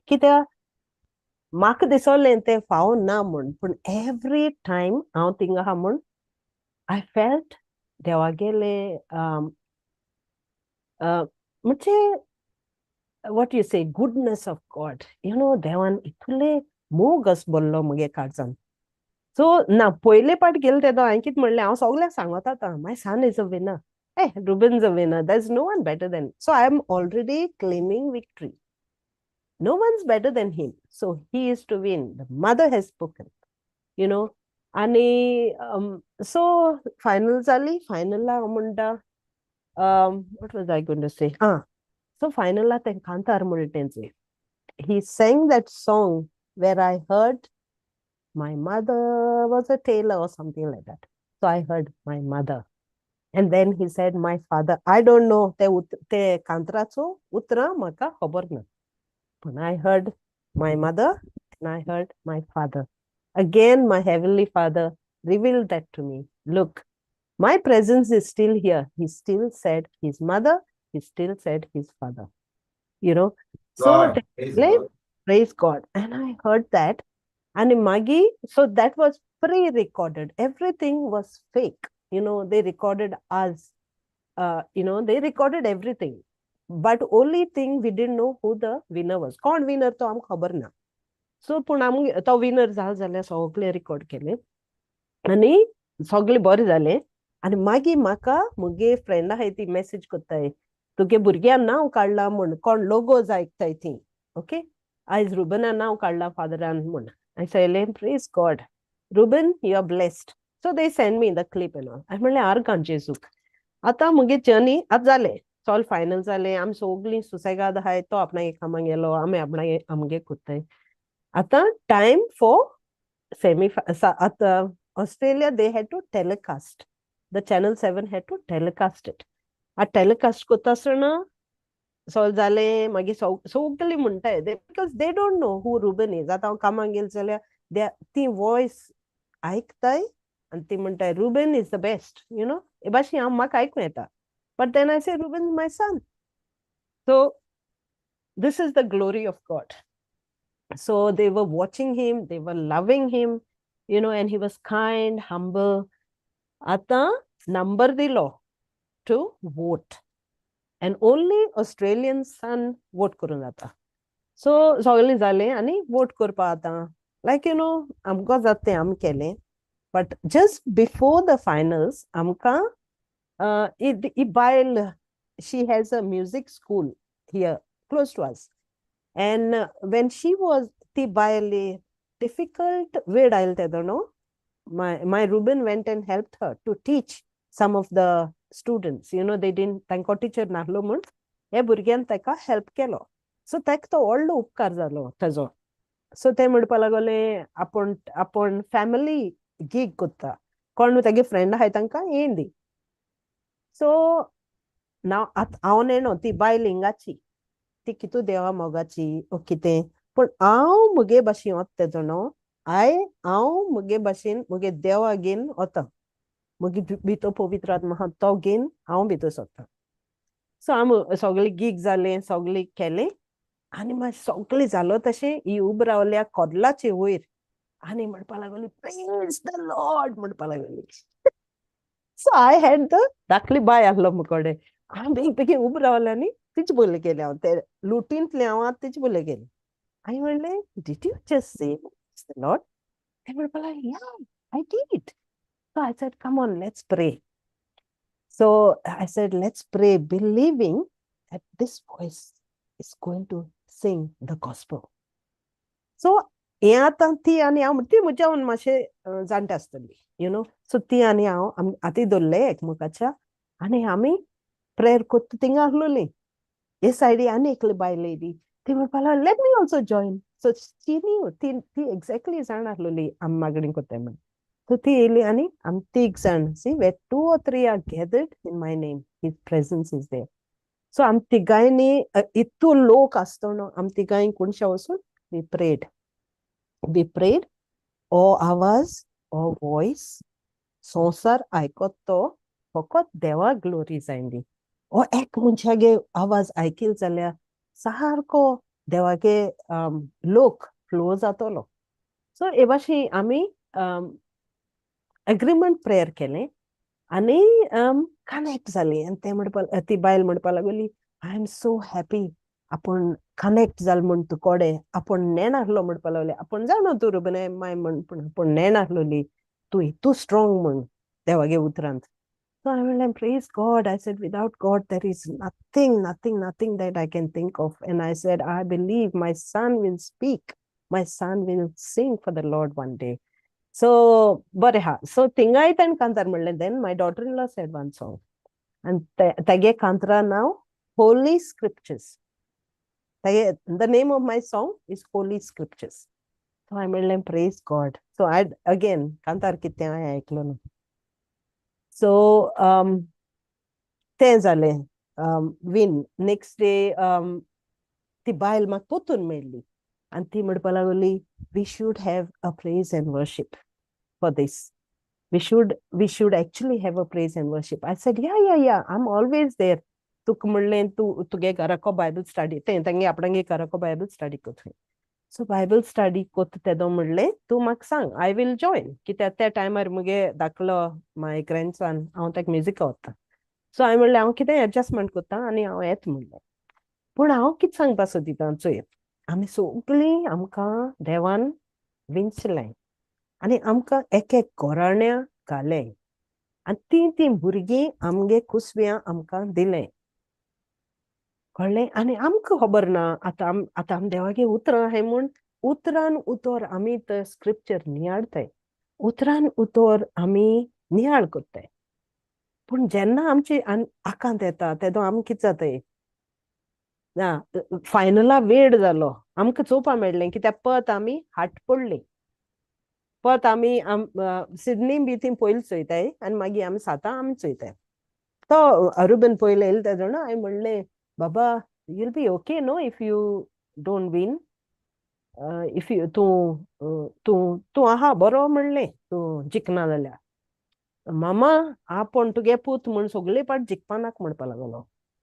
कित्याक म्हाका दिसोलें तें फावून ना म्हूण पूण एवरी टायम हांव थिंगा आहा म्हूण आय फेल्ट देवागेले म्हणजे what you say goodness of God. देवान इतले मोग बोल्लो म्हगे काळजान. सो ना पयले पाट गेले तेदो हांवें कितें म्हणलें हांव सगळ्यांक सांगत आतां my son is a winner. Ruben's a winner. There's no one better than. So I'm already claiming victory. No one's better than him. So he is to win. The mother has spoken. And so final zali, final la amunda. What was I going to say? So final la ten kantar multense. He sang that song where I heard my mother was a tailor or something like that. So I heard my mother. And then he said my father. I don't know te kantracho utra maka khabar na. When I heard my mother and I heard my father. Again, my heavenly father revealed that to me. Look, my presence is still here. He still said his mother. He still said his father. So God, praise God. And I heard that. And in Magi, so that was pre-recorded. Everything was fake. They recorded us. They recorded everything. But only thing we didn't know who the winner was. कोण winner तो आमकां खबर ना. So पूण आमगे तो winner जाल्यार सगळे रिकॉर्ड केले आनी सगळे बरें जालें. आनी मागीर म्हाका मुगे फ्रेंड आहाय ती मेसेज कोत्ताय तुगे भुरग्यान नांव काडलां म्हूण कोण लोगोज आयकताय ती. ओके आयज रुबना नांव काडलां फादरान म्हूण. I said, praise God. Ruben, you are blessed. So they send me the clip and all. I म्हणलें आर्गां जेजूक. आतां मुगे जर्नी आतां जालें. सॉल फायनल जालें. आमी सगळीं सुसेगाद आहाय. तो आपणागे कामाक गेलो. आमी आपणागे आमगे कोत्ताय. आतां टायम फॉर सेमी. आतां Australia, they had to telecast. The Channel 7 had to telecast it. आ telecast कोत्ता आसतना सॉल जालें मागीर सगळीं म्हणटाय because they don't know who Ruben is. आतां हांव कामाक गेलें जाल्यार ती वॉयस आयकताय आनी ती म्हणटाय रुबन इज द बेस्ट. हे भाशेन म्हाका आयकूं येता. But then I say Ruben my son. So this is the glory of God. So they were watching him, they were loving him, and he was kind, humble. Ata number dilo to vote. And only Australian son vote करून जाता. So सगळीं जालें आनी vote करपा आतां. Like आमकां जाता तें आमी केलें. But just before the finals, amka Ibail, she has a music school here close to us. And when she was Tibail, difficult word I'll tell no. My Ruben went and helped her to teach some of the students. They didn't thank teacher nahlo mun. हे भुरग्यान ताका हेल्प केलो. सो ताका तो व्हडलो उपकार जालो ताजो. सो ते म्हणपा लागले आपण फॅमिली गीग कोत्ता. कोण तेगे फ्रेंड आहाय तांकां येंदी. सो हांव नेणो ती बायल हिंगाची ती कितू देवा मोगाची ओ कितें पूण हांव मुगे भाशेन वता तेजो न्हू. हांव मुगे भाशेन मुगे देवा घेवन वता. मुगे भितर पवित्र आत्मा आहा तो घेवन हांव भितर सरता. सो आम सगळीं गीग जालें सगळीं केलें आनी मागीर सगळें जालो तशें ही उब रावल्या कोदलाचे वयर आनी म्हणपा लागली प्रेज द लॉर्ड म्हणपा लागली. सो आय हॅड द धाकली बाय आहलो मुकोडे. हांव बेगीन उब रावलें आनी तिचे बोले गेलें. हांव ते लुटींतले हांव तिचे बोले गेलें. हांवें म्हणलें did you just say the Lord. ते म्हणपा लागली या I did. So I said, come on, let's pray. So I said, let's pray, believing that this voice is going to sing the gospel. So हें आतां ती आनी हांव ती म्हज्या मातशें जाणटे आसतली यू नो सो ती आनी हांव आतां दवरले एकमुखाच्या आनी आमी प्रेयर कोत्ता थिंगा आहलोली हे सायडी आनी एकली बायल येयली ती म्हणपा लागली let me also join so ती न्यू ती एक्झॅक्टली जाण आहलोली आमी मागणी कोत्ताय म्हण सो ती येयली आनी आमी तीग जाण see where 2 or 3 are gathered in my name his presence is there so आमी तिगांयनी इतू लोक आसतना आमी तिगांय कोणशा वचून we prayed We prayed, o आवाज, o voice, संसार आयकोत तो फकत देवा ग्लोरी जायंदी ओ एक मनशागे आवाज आयकील जाल्यार सारको देवागे लोक फ्लो जातलो सो हे भाशेन आमी एग्रीमेंट प्रेयर केलें आनी कनेक्ट जाली आनी ते म्हणपा ती बायल म्हणपा लागली आय एम सो हॅपी आपण कनेक्ट जाल म्हण तू कोडे आपण नेनाहलो म्हणपा लागले आपण जाणो तू रुबने माय म्हण पूण आपण नेनाहलोली तू स्ट्रॉंग म्हण देवागे उतरांत सो हांवें म्हणलें praise God I said without God there is nothing that I can think of and I said I believe my son will speak my son will sing for the Lord one day so बरें हा सो थिंगाय ताणें कांतार म्हणलें then my daughter in law said one song आनी तेगे कांतरा नांव holy scriptures The name of my song is Holy Scriptures. So I made them praise God. So I again kantar kitte ay aiklo na. So te zale win next day ti bail mak potun medli and ti medpa lagoli we should have a praise and worship for this. We should actually have a praise and worship. I said yeah I'm always there. तुक म्हणलें तू तुगे घराको बायबल स्टडी तेंगे आपणागे घराको बायबल स्टडी कोत सो बायबल स्टडी कोत तेदो म्हणलें तूं म्हाका सांग आय वील जॉइन कित्याक त्या टायमार मुगे धाकलो माय ग्रँडसन हांव ताका म्युजिका वता सो हांवें म्हणलें हांव कितें एडजस्टमेंट कोत्ता आनी हांव येता म्हणलें पूण हांव कितें सांगपा सोदितां चोय आमी सगळीं आमकां देवान विंचलें आनी आमकां एक घोराण्या घालें आनी ती भुरगीं आमगे कुसव्यां आमकां दिलें कळ्ळें आनी आमकां खबर ना आतां आमी देवागे उतरां आहाय म्हूण उतरान उतर आमी ते स्क्रिप्चर नियाळताय उतरान उतर आमी नियाळ कोत्ताय पूण जेन्ना आमची आकांत येता तेदो आमी कितें जाताय ना फायनला वेळ जालो आमकां चोवपा मेळ्ळें कित्याक पत आमी हाट पडली पत आमी सिडनी बी थंय पयलीं चोयताय आनी मागीर आमी सातां आमी चोयताय तो अरुबेन पयलें येयलें ते जाणा हांवें म्हणलें Baba, you'll be okay, no, if you don't win. If you तू आहा बरो म्हणलें तूं जिखना जाल्यार मामा आपण तुगे पूत म्हूण सगळे पाट जिखपा नाका म्हणपा लागलो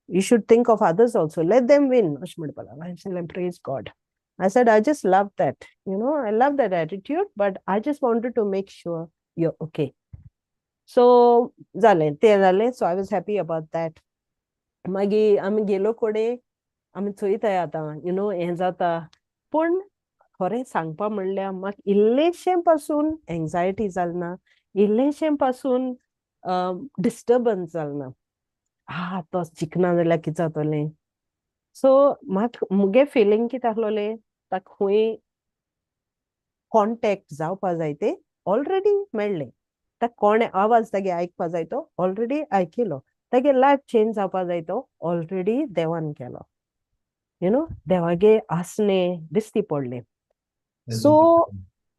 you should think of others also let them win अशें म्हणपा लागलो हांवें sed praise God I said I just love that I love that attitude but I just wanted to make sure you're okay so जालें तें जालें so I was happy about that मागीर आमी गेलो कोडे आमी चोयताय आतां हें जाता पूण खरें सांगपा म्हणल्यार म्हाका इल्लेशें पासून एंजायटी जालना इल्लेशें पासून डिस्टर्बन्स जालना तो जिखना जाल्यार कितें जातलें सो म्हाका मुगे फिलींग कितें आहलोलें ताका खूंय कॉन्टेक्ट जावपा जाय तें ऑलरेडी मेळ्ळें ताका कोणें आवाज तागे आयकपा जाय तो ऑलरेडी आयकिलो तागे लायफ चेंज जावपा जाय तो ऑलरेडी देवान केलो देवागे आसने दिसती पडले सो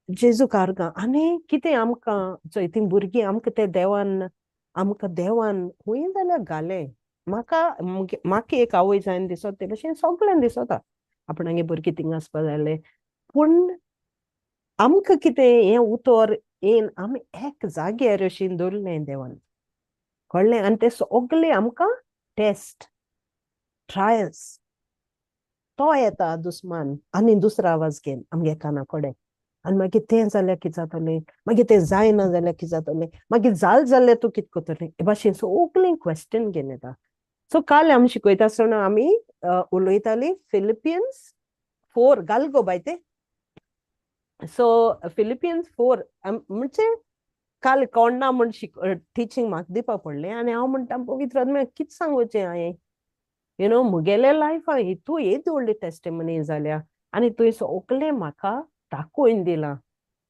जेजू कारगा आनी कितें आमकां चोय ती भुरगीं आमकां ते देवान खूंय जाल्यार घालें म्हाका एक आवय जायन दिसत ते भशेन सगळ्यांक दिसता आपणागे भुरगीं थिंगा आसपा जाय पूण आमकां कितें हें उतर येन आमी एक जाग्यार अशें दवरलें देवान कळ्ळें आनी ते सगळे आमकां टेस्ट ट्रायल्स तो येता दुस्मान आनी दुसरो आवाज घेवन आमगे काना कोडे आनी मागीर तें जाल्यार कितें जातलें मागीर तें जायना जाल्यार कितें जातलें मागीर जाल जाल्यार तूं कितें कोत्तलें हे भाशेन सगळीं क्वेश्चन घेवन येता सो काल आमी शिकयता आसतना आमी उलयतालीं फिलिपियन्स 4 घाल गो बाय ते सो फिलिपियन्स 4 म्हणजे काल कोणा म्हण टिचींग म्हाका दिवपा पडलें आनी हांव म्हणटा पवित्र आत्म्या कितें सांगोचें हांवें मुगेले लायफा हितू येदी व्हडली टेस्टिमनी जाल्या आनी तुवें सगळें म्हाका दाखोवन दिलां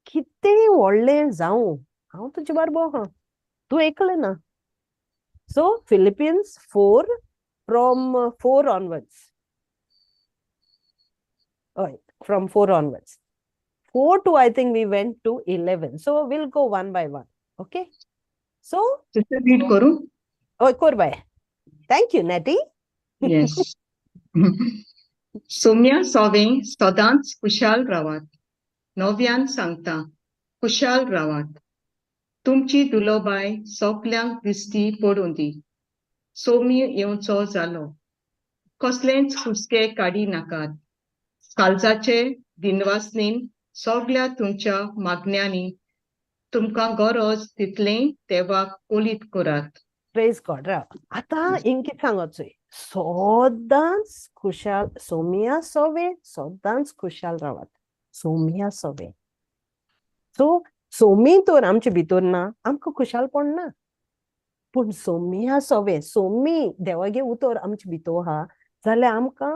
कितें व्हडलें जावं हांव तुजे बरोबर आहा तूं एकलें ना so Philippines 4 from 4 onwards from 4 onwards 4 to I think we went to 11 so we'll go one by one okay so sister read करू कोर बाय thank you Nettie yes Saumya सोवें सदांच खुशाल रावात नव्यान सांगता खुशाल रावात तुमची दुलोबाय सगल्यांक दिश्टी पडूं दी सौम्य येवचो जालो कसलेंच हुस्के काडी नाकात काळजाचे दिनवासनीन सगल्या तुमच्या मागण्यांनी तुमकां गरज तितलें देवाक कोलीत करात प्रेज गॉड आतां हिंग कितें सांगोचोय सदांच खुशाल सोमिया सोवे सदांच खुशाल रावात सोमिया सोवे सो सोमी तर आमचे भितर ना आमकां खुशालपण ना पूण सोमिया सोवे सोमी देवागे उतर आमचे भितर आहा जाल्यार आमकां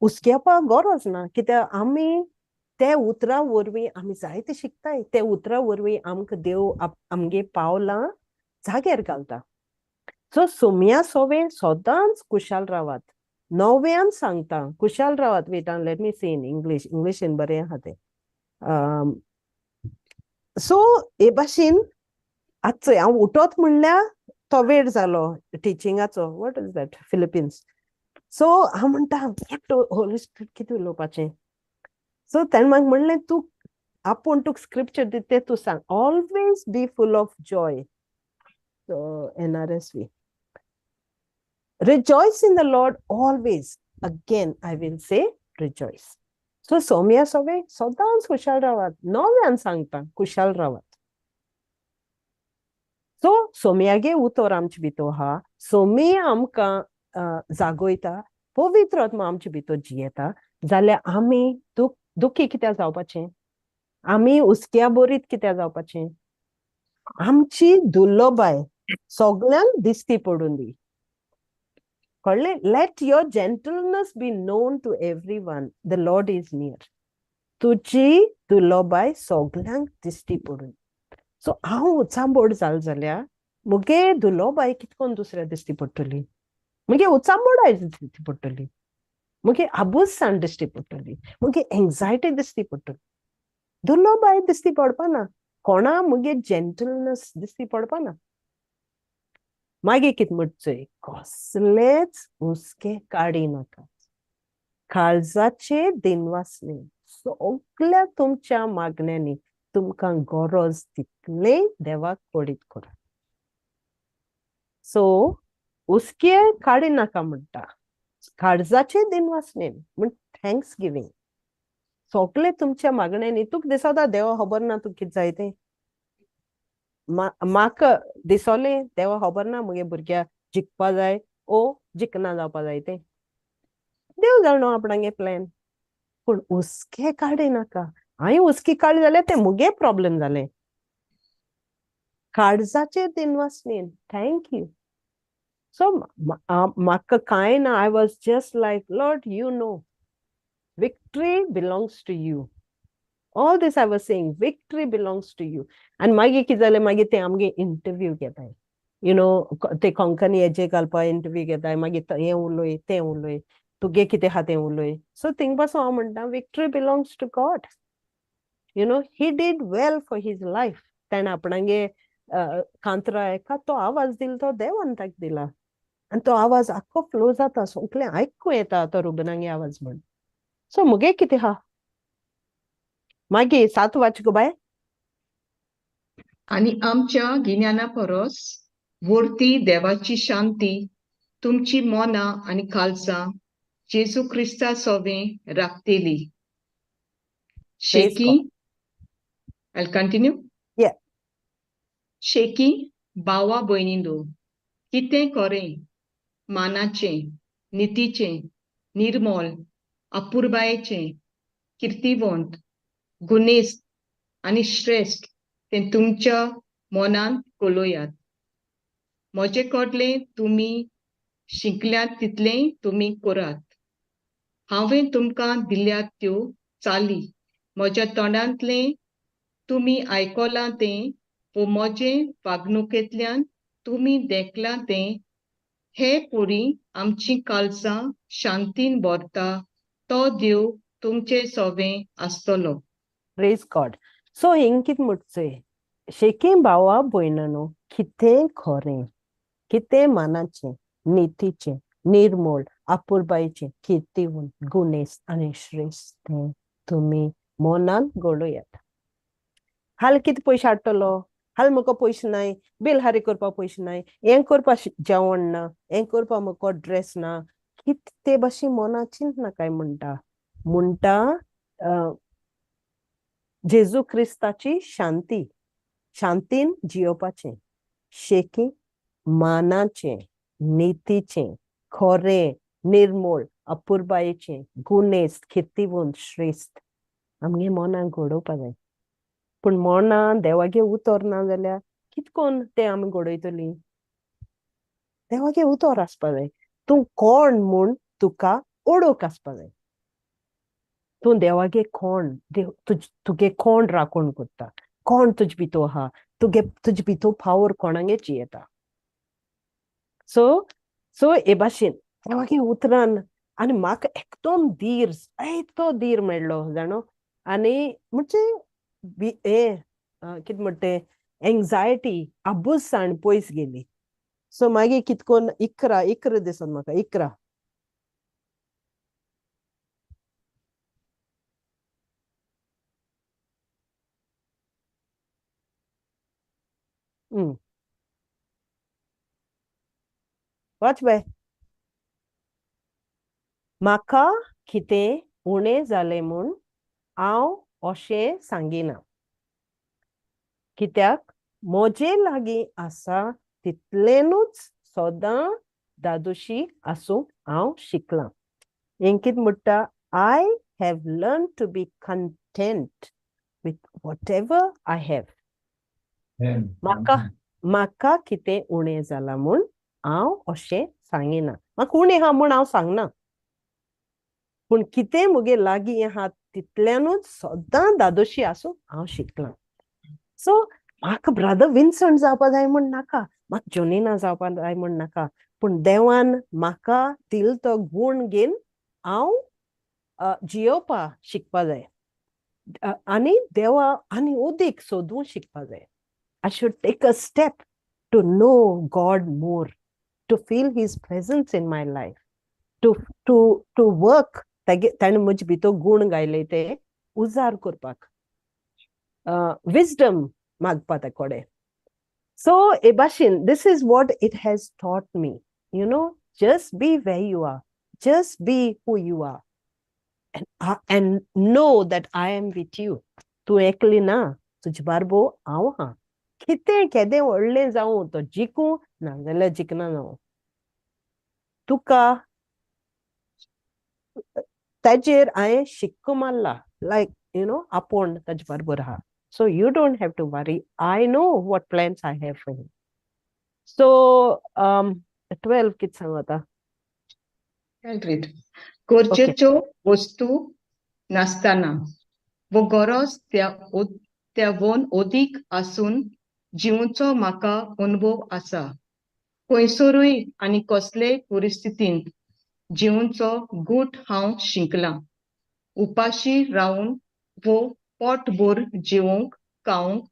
हुस्केवपाक गरज ना कित्याक आमी ते उतरा वरवीं आमी जायते शिकताय ते उतरा वरवीं आमकां देव आमगे पावलां जाग्यार घालता सो सोमिया सोवे सदांच खुशाल रावात नव्यान सांगता खुशाल रावात wait let me say in इंग्लिशीन बरें आहा तें सो हे भाशेन आजचो हांव उठोत म्हणल्यार तो वेळ जालो टिचिंगाचो what is that Philippines so हांव म्हणटा वॉट होली स्पिरीट कितें उलोवपाचें सो तेणें म्हाका म्हणलें तूं आपूण तुका स्क्रिप्चर दिता तें तूं सांग always be full of joy NRSV rejoice in the Lord always again I will say rejoice so Saumya सोवे सदांच खुशाल रावात नव्यान सांगता खुशाल रावात सो सोम्यागे उतर आमचे भितर आहा सोमी आमकां जागोयता पवित्र आत्मा आमचे भितर जियेता जाल्यार आमी दुखी कित्याक जावपाचें आमी हुस्क्या बोरीत कित्याक जावपाचें आमची दुल्लोबाय सगळ्यांक दिश्टी पडून दी कळ्ळें let your gentleness be known to everyone the Lord is near तुजी दुल्लोबाय सगळ्यांक दिश्टी पडून सो हांव उचांबोड जाल जाल्यार मुगे दुल्लोबाय कितकोन दुसऱ्या दिश्टी पडटली मुगे उचांबोडाय दिश्टी पडटली मुगे आबूसाण दिश्टी पडटली मुगे एंजायटी दिश्टी पडटली दुल्लोबाय दिश्टी पडपाना कोणा मुगे जेंटलनेस दिश्टी पडपाना मागीर कितें म्हणचोय कसलेच हुस्के काडी नाका काळजाचे दिनवासने सगळ्या तुमच्या मागण्यांनी तुमकां गरज तितले देवाक पडीत करा सो हुस्के काडी नाका म्हणटा काळजाचे दिनवासने म्हण थँक्स गिवींग सगळे तुमच्या मागण्यांनी तुका दिसता देवा खबर ना तुका कितें जाय तें म्हाका दिसोलें देवा खबर ना मुगे भुरग्याक जिखपा जाय जिखना जावपा जाय तें देव जाणो आपणागे प्लॅन पूण हुस्के काडी नाका हांवें हुस्की काडी जाल्यार तें मुगे प्रॉब्लेम जालें काळजाचे दिनवासनेन थँक यू सो म्हाका कांय ना I was just like Lord you know victory belongs to you all this I was saying victory belongs to you and magi kizale magi te amge interview getay te konkani eje kalpa interview getay magi ye uloy te uloy tuge kite hate uloy so think paso amanta victory belongs to God he did well for his life tena apnange kantra eka to awaz dil to devantak dila and to awaz akko flow jata sokle aiko yeta to rubanange awaz म्हण सो मुगे कितें हा मागीर 7 वाच गो बाय आणि आमच्या गिन्याना परस वर्ती देवाची शांती तुमची मना आणि काळजां जेजू क्रिस्ता सोवें राखतेली शेकी I'll continue Yeah. शेकी बावा भयणींनो कितें करें मानाचें नितीचें निर्मोल अपुर्बायेचें कीर्तिवंत गुणेस्त आणि श्रेष्ठ ते तुमच्या मनान कळयात. म्हजे कडले तुमी शिकल्यात तितलें तुमी करात. हांवें तुमकां दिल्यात त्यो चाली म्हज्या तोंडांतलें तुमी आयकलां तें वो म्हजे वागणुकेंतल्यान तुमी देखलां तें. हे पोरी आमची काळजां शांतीन भरता. तो देव तुमचे सोबें आसतलो. Praise God. सो हिंग कित म्हणचें, शेकी भावा भयणांनो, कितें खरें, कितें मानाचें, नितीचें, निर्मोळ, आपुरबायेचें, किर्तीवन, गुणेस्त आनी श्रेश्ठ तें तुमी मनान घडोयात. हाल कितें पयशे हाडटलो, हाल म्हाका पयशे नाय, बील हारी करपा पयशे नाय, हें करपा जेवण ना, हें करपा म्हाका ड्रेस ना, कित ते भाशेन मना चिंत नाकाय म्हणटा जेजू क्रिस्ताची शांती, शांतीन जियोपाचें, शेकी मानाचें, नितीचें, खरें, निर्मोळ, अपुरबायेचें, गुणेस्त, किर्तीवन, श्रेश्ठ आमगे मनान घडोवपा जाय. पूण मनान देवागे उतर ना जाल्यार कितकोन तें आमी घडयतलीं? देवागे उतर आसपा जाय. तूं कोण म्हूण तुका ओळख आसपा जाय. तूं देवागे कोण, तुगे कोण राखण करता, कोण तुजे भितर आहा, तुजे भितर पावर कोणागेच येता. सो हे भाशेन देवागे उतरान आनी म्हाका एकदम जायतो धीर मेळ्ळो जाणो. आनी म्हणजे कितें म्हणटा एंजायटी आबुसाण पयस गेली. सो मागीर कितकोन इकरा दिसोन म्हाका इकरा वाच बाय. म्हाका कितें उणें जालें म्हूण हांव अशें सांगिना, कित्याक म्हजे लागीं आसा तितलेनूच सदां दादोशी आसूंक हांव शिकलां. हें कितें म्हणटा, I have learn to be content with whatever I have. म्हाका कितें उणें जालां म्हूण हांव अशें सांगिना. म्हाका उणें आहा म्हूण हांव सांगना, पूण कितें म्हगे लागीं आहा तितल्यानूच सदां दादोशी आसूंक हांव शिकलां. सो म्हाका ब्रदर विन्संट जावपा जाय म्हूण नाका, म्हाका जोनिना जावपा जाय म्हूण नाका, पूण देवान म्हाका दिल तो गूण घेवन हांव जियोवपा शिकपा जाय. आनी देवा आनी उदीक सोदूं शिकपा जाय. I should take a step to know God more, to feel His presence in my life, to work. ताणें म्हजे भितर गूण घायले ते उजार करपाक, wisdom मागपा ते कोडे. So हे भाशेन this is what it has taught me. Just be where you are, just be who you are, and know that I am with you. तूं एकली ना, तुजे बारबो हांव आहा. कितें केदें व्हडलें जावं तो जिकूं ना जाल्यार जिखना जावं, तुका ताजेर हांवें शिक्को मारला, लायक आपूण ताजे बरोबर आहा. So you don't have to worry. I know what plans I have for him. So 12 कितें सांगू आतां? गरजेच्यो वस्तू नासतना वो गरज त्या वन ओदीक आसून जिवचो म्हाका अनुभव आसा. खंयसरूय आनी कसलेय परिस्थितींत जिवचो गूट हांव शिकलां. उपाशी रावन वो पोटभर जिवंक खावंक,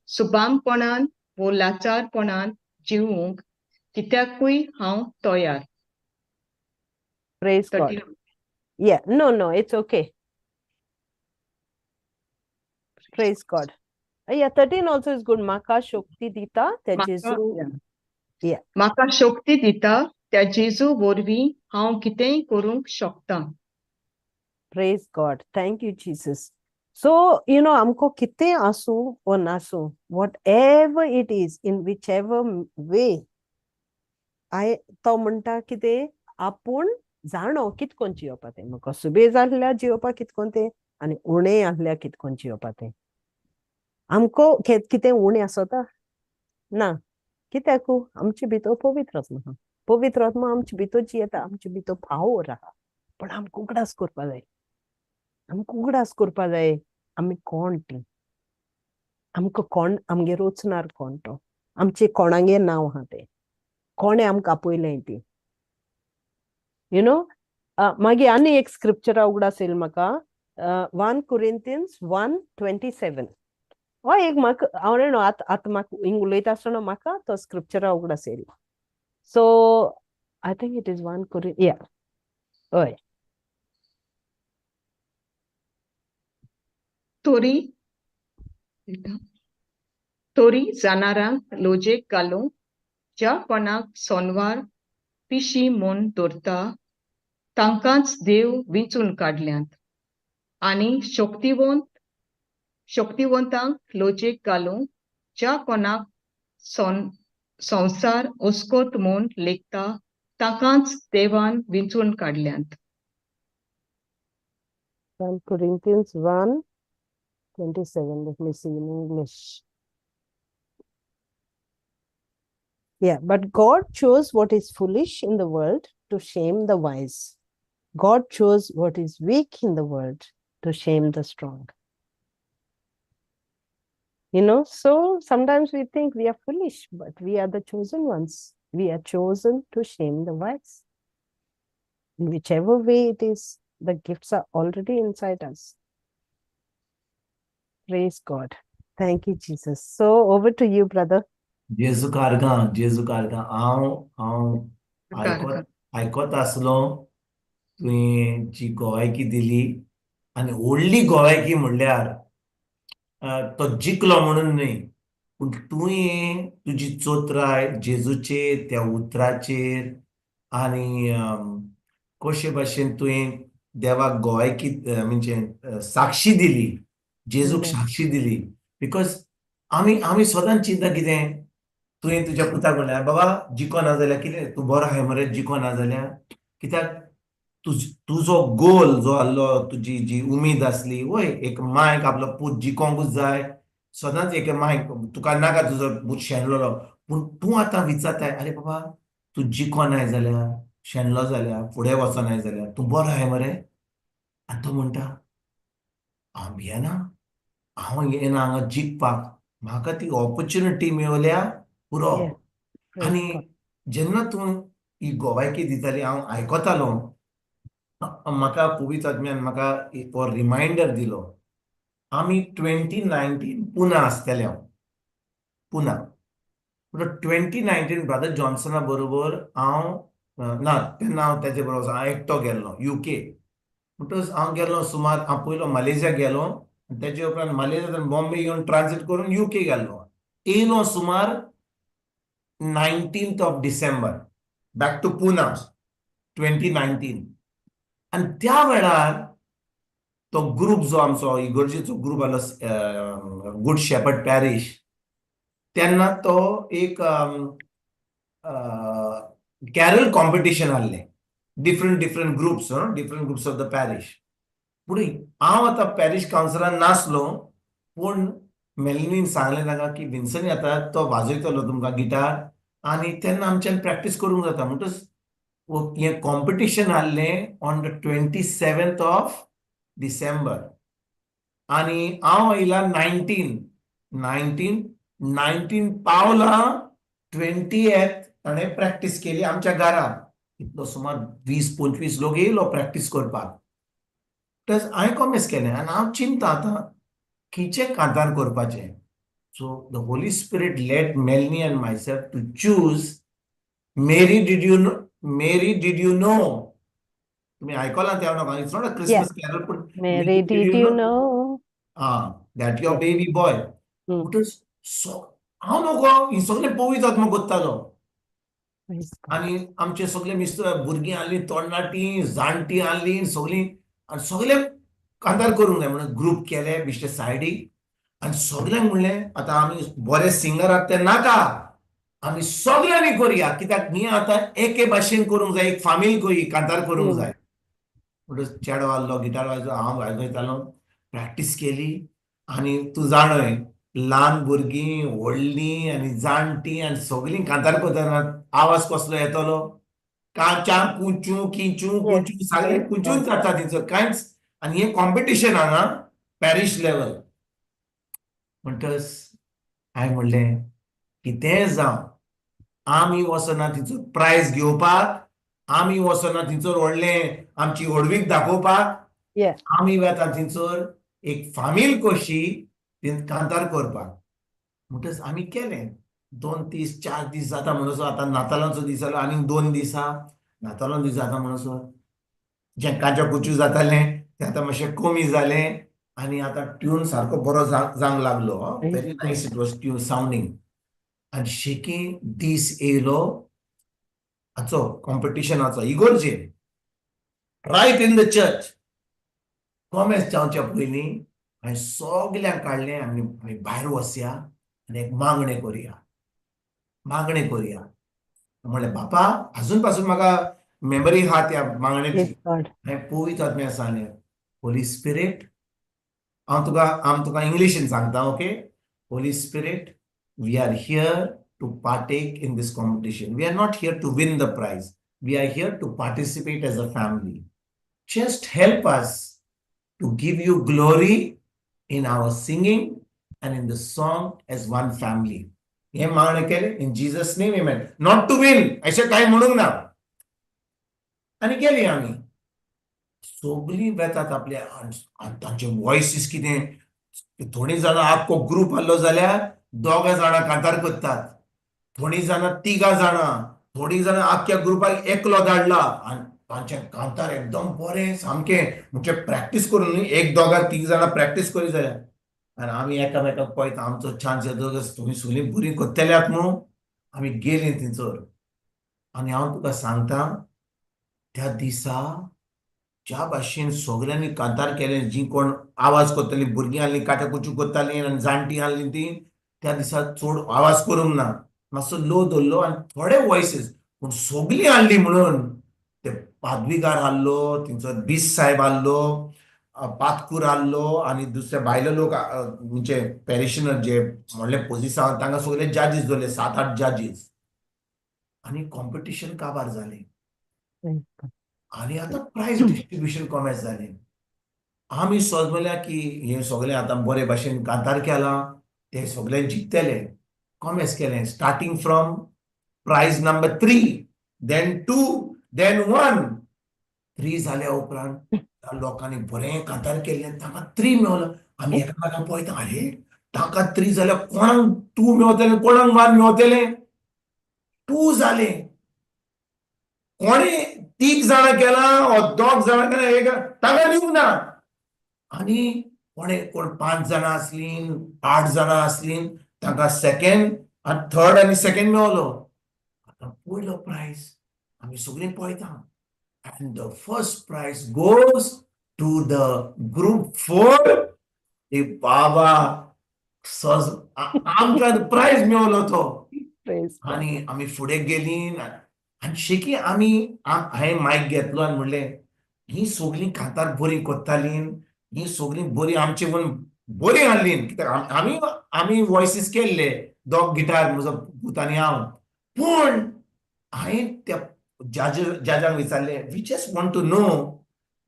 सुबामपणान वो लाचारपणान जिवंक कित्याकूय हांव तयार. Praise God. Yeah, no, it's okay. Praise God. Yeah, 13 also is good. म्हाका शक्ती दिता त्या जेजू. Yeah. म्हाका शक्ती दिता त्या जेजू वरवीं हांव कितेंय करूंक शकता. Praise God. Thank you, Jesus. So, आमको कितें आसूं वा नासूं, whatever it is, in whichever way, तो म्हणटा कितें आपूण जाणो कितकोन जियोपा तें. म्हाका सुबेज आहल्यार जियोपा कितकोन तें, आनी उणें आहल्यार कितकोन जियोपा तें. आमको कितें उणें आसता ना कित्याक आमचे भितर पवित्र आत्मा आहा. पवित्र आत्मा आमचे भितर जी येता आमचे भितर पावर आहा. पण आमकां उगडास करपा जाय. आमकां उगडास करपा जाय आमी कोण ती. आमकां कोण आमगे रोचणार कोण तो. आमचे कोणागे नांव आहा ते. कोणे आमकां आपयलें ती. यू नो मागीर आनी एक स्क्रिप्चर उगडास येयली म्हाका 1 Corinthians 1:27. हो एक म्हाका हांव न्हू आतां म्हाका हिंग उलयता आसतना म्हाका तो स्क्रिप्चरा उगडास येयलो. So I think it is 1 Corinthians. हय. तोरी जाणारांक लोजेक घालूंक ज्या कोणाक सोनवार पिशी म्हूण दवरता तांकांच देव विंचून काडल्यात. आनी शक्तिवंतांक लोजेक घालूंक ज्या कोणाक संवसार ओस्कोत म्हूण लेखता तांकांच देवान विंचून काडल्यात. 1 Corinthians 1:27. Let me see in English. Yeah, but God chose what is foolish in the world to shame the wise. God chose what is weak in the world to shame the strong. So sometimes we think we are foolish, but we are the chosen ones. We are chosen to shame the wise. In whichever way it is, the gifts are already inside us. Praise God. Thank you, Jesus. So over to you, brother. जेजू कारगा हांव आयकोत आसलो तुवें जी गोवायकी दिली आनी व्हडली गोवायकी म्हणल्यार तो जिखलो म्हणून न्ही पूण तुवें तुजी चोत्राय जेजूचेर त्या उतराचेर आनी कशे भाशेन तुवें देवाक गोवायकी म्हणजे साक्षी दिली जेजूक साक्षी दिली बिकॉज आमी सदांच चिंता कितें तुवें तुज्या पुताक म्हणल्यार बाबा जिको ना जाल्यार कितें तूं बरो आहाय मरे जिको ना जाल्यार कित्याक तुजो गोल जो आहलो तुजी जी उमेद आसली वय एक मायक आपलो पूत जिकोंकूच जाय सदांच एक मायक तुका नाका तुजो पूत शेणलोलो पूण तूं आतां विचारताय आरे बाबा तूं जिको नाय जाल्यार शेणलो जाल्यार फुडें वचनाय जाल्यार तूं बरो आहाय मरे आनी तो म्हणटा हांव भियेना हांव येना हांगा जिखपाक म्हाका ती ऑपॉर्च्युनिटी मेवल्या पुरो आनी जेन्ना तूं ही गोवायकी दिताली हांव आयकोतालो म्हाका पवित्र आत्म्यान म्हाका हो रिमांयडर दिलो आमी 2019 पुना आसतले पुना 2019 ब्रदर जॉन्सना बरोबर हांव ना तेन्ना हांव तेजे बरोबर हांव एकटो गेल्लो UK म्हणटच हांव गेल्लो सुमार हांव पयलो मलेशिया गेलो तेजे उपरांत मलेशियान बॉम्बे येवन ट्रान्झिट करून UK गेल्लो येयलो सुमार 19th of December back to Pune 2019 आनी त्या वेळार तो ग्रुप जो आमचो इगर्जेचो ग्रुप आसलो गुड शेपर्ड पॅरिश तेन्ना तो एक कॅरल कॉम्पिटिशन आहलें different groups of the parish पूण हांव आतां पॅरिश कावन्सिलान नासलो पूण मेलिनीन सांगलें ताका की विन्सन येता तो वाजयतलो तुमकां गिटार आनी तेन्ना आमच्यान प्रॅक्टीस करूंक जाता म्हणटच हें कॉम्पिटिशन आहलें on the 27th of December आनी हांव येयला 19 पावला 20th ताणें प्रॅक्टीस केली आमच्या घरा इतलो सुमार 20-25 लोक येयलो प्रॅक्टीस करपाक प्लस हांवें कॉमेस केलें आनी हांव चिंता आतां खंयचें कांतार करपाचें So the Holy Spirit led Melanie and myself to choose Mary, did you know? तुम्ही ऐकला तेव्हा it's not a Christmas carol, but Mary, did you know? That your baby boy. हांव नको ही सगळें पवित्र आत्मा कोत्तालो आनी आमचे सगळे मिस्टर भुरगीं आहलीं तरणाटीं जाणटीं आहलीं सगळे कांतार करूंक जाय म्हणून ग्रूप केले बिश्टे सायडीक आनी सगळ्यांक म्हणलें आतां आमी बरे सिंगर आहात ते नाका आमी सगळ्यांनी करुया कित्याक ही आतां एके भाशेन करूंक जाय एक फामील कशी कांतार करूंक जाय म्हणटच चेडो आहलो गिटार वाजयतालो हांव वाजयतालो प्रॅक्टीस केली आनी तूं जाणय ल्हान भुरगीं व्हडलीं आनी जाणटीं आनी सगळीं कांतार करतना आवाज कसलो येतलो कांच्या कुंचू किंचू Yes, कुंचू सगळें praise कुंचूच God. जाता थंयसर कांयच आनी हें कॉम्पिटिशन हांगा पॅरिश लेवल म्हणटच हांवें म्हणलें कितेंय जावं आमी वचना थंयसर प्रायज घेवपाक आमी वचना थंयसर व्हडलें आमची हडवीक दाखोवपाक Yeah. आमी वता थंयसर एक फामील कशी कांतार करपाक म्हणटच आमी केलें 2 दीस 4 दीस जाता म्हणसर आतां नातालांचो दीस जालो आनीक 2 दीस आहा नातालां दीस जाता म्हणसर जें कांच्या कुचू जातालें तें आतां मातशें कमी जालें आनी आतां ट्यून सारको बरो जावंक लागलो Praise very God. Nice it was tune sounding आनी शेकी दीस येयलो हाचो कॉम्पिटिशनाचो इगोर्जेन रायट इन द चर्च कॉमेस जावच्या पयलीं हांवें सगल्यांक काडलें आमी भायर वसया आनी एक मागणें करुया म्हणलें बापा अजून पासून म्हाका मेमरी आहा त्या मागणेची Praise God. हांवें पवित्र आत्म्याक सांगलें होली स्पिरीट हांव तुका इंग्लिशीन सांगता okay holy spirit we are here to partake in this competition we are not here to win the prize we are here to participate as a family just help us to give you glory in our singing and in the song as one family. हे मागणें केलें in Jesus name amen. Not to win अशें कांय म्हणूंक ना आनी गेलीं आमी सगळीं वेतात आपले आनी तांचे वॉयसीस कितें थोडीं जाणां आख्खो ग्रूप आहलो जाल्यार 2 जाणां कांतार करतात थोडीं जाणां 3 जाणां थोडीं जाणां आख्ख्या ग्रुपाक एकलो धाडला आनी तांचें कांतार एकदम बरें सामकें म्हणजे प्रॅक्टीस करून न्ही 1 2 3 जाणां प्रॅक्टीस करी जाल्यार आनी आमी एकामेकाक पळयता आमचो चान्स येतो तुमी सगळीं बरीं करतल्यात न्हू आमी गेलीं थंयसर आनी हांव तुका सांगता त्या दिसा ज्या भाशेन सगळ्यांनी कांतार केलें जी कोण आवाज करतलीं भुरगीं आहलीं काटेकुचू करतालीं आनी जाणटीं आहलीं तीं त्या दिसा चड आवाज करूंक ना मातसो लो दवरलो आनी थोडे वॉयसीस पूण सगळीं आहलीं म्हणून ते पादवीकार आहलो थंयसर बीस साहेब आहलो पातकूर आहलो आनी दुसरे भायले लोक म्हणजे पॅरिशनर जे व्हडले पोजिशन तांकां सगळे जजीस दवरले 7-8 जजीस आनी कॉम्पिटिशन काबार जालें Praise God. आनी आतां प्रायज डिस्ट्रिब्युशन कॉमेस जालें आमी सोजमल्या की हे सगळे आतां बरे भाशेन कांतार केलां ते सगळे जिखतले कॉमेस केलें starting from prize number 3 then 2 then 1 3 जाल्या उपरांत त्या लोकांनी बरें कांतार केल्लें तांकां 3 मेवलो आमी एकामेकाक पळयता अरे तांकां 3 जाल्यार कोणाक 2 मेवतलें कोणाक 1 मेवतलें 2 जालें कोणे 3 जाणां केलां 2 जाणां केलां एक तांकां दिवंक ना आनी कोण 5 जाणां आसलीं 8 जाणां आसलीं तांकां सेकंड आनी थर्ड आनी सेकंड मेवलो आतां पयलो प्रायज आमी सगळीं पळयता and the first prize goes to the group 4 बाबा आमकां प्रायज मेवलो तो Praise God. आनी आमी फुडें गेलीं आनी शेकी आमी हांवें मायक घेतलो आनी म्हणलें ही सगळीं कांतार बरीं कोत्तालीं ही सगळीं बरीं आमची म्हणून बरीं आहलीं कित्याक आमी वॉयसीस केल्ले दोग गिटार म्हजो पूत आनी हांव पूण हांवें त्या जजांक विचारलें we just want to know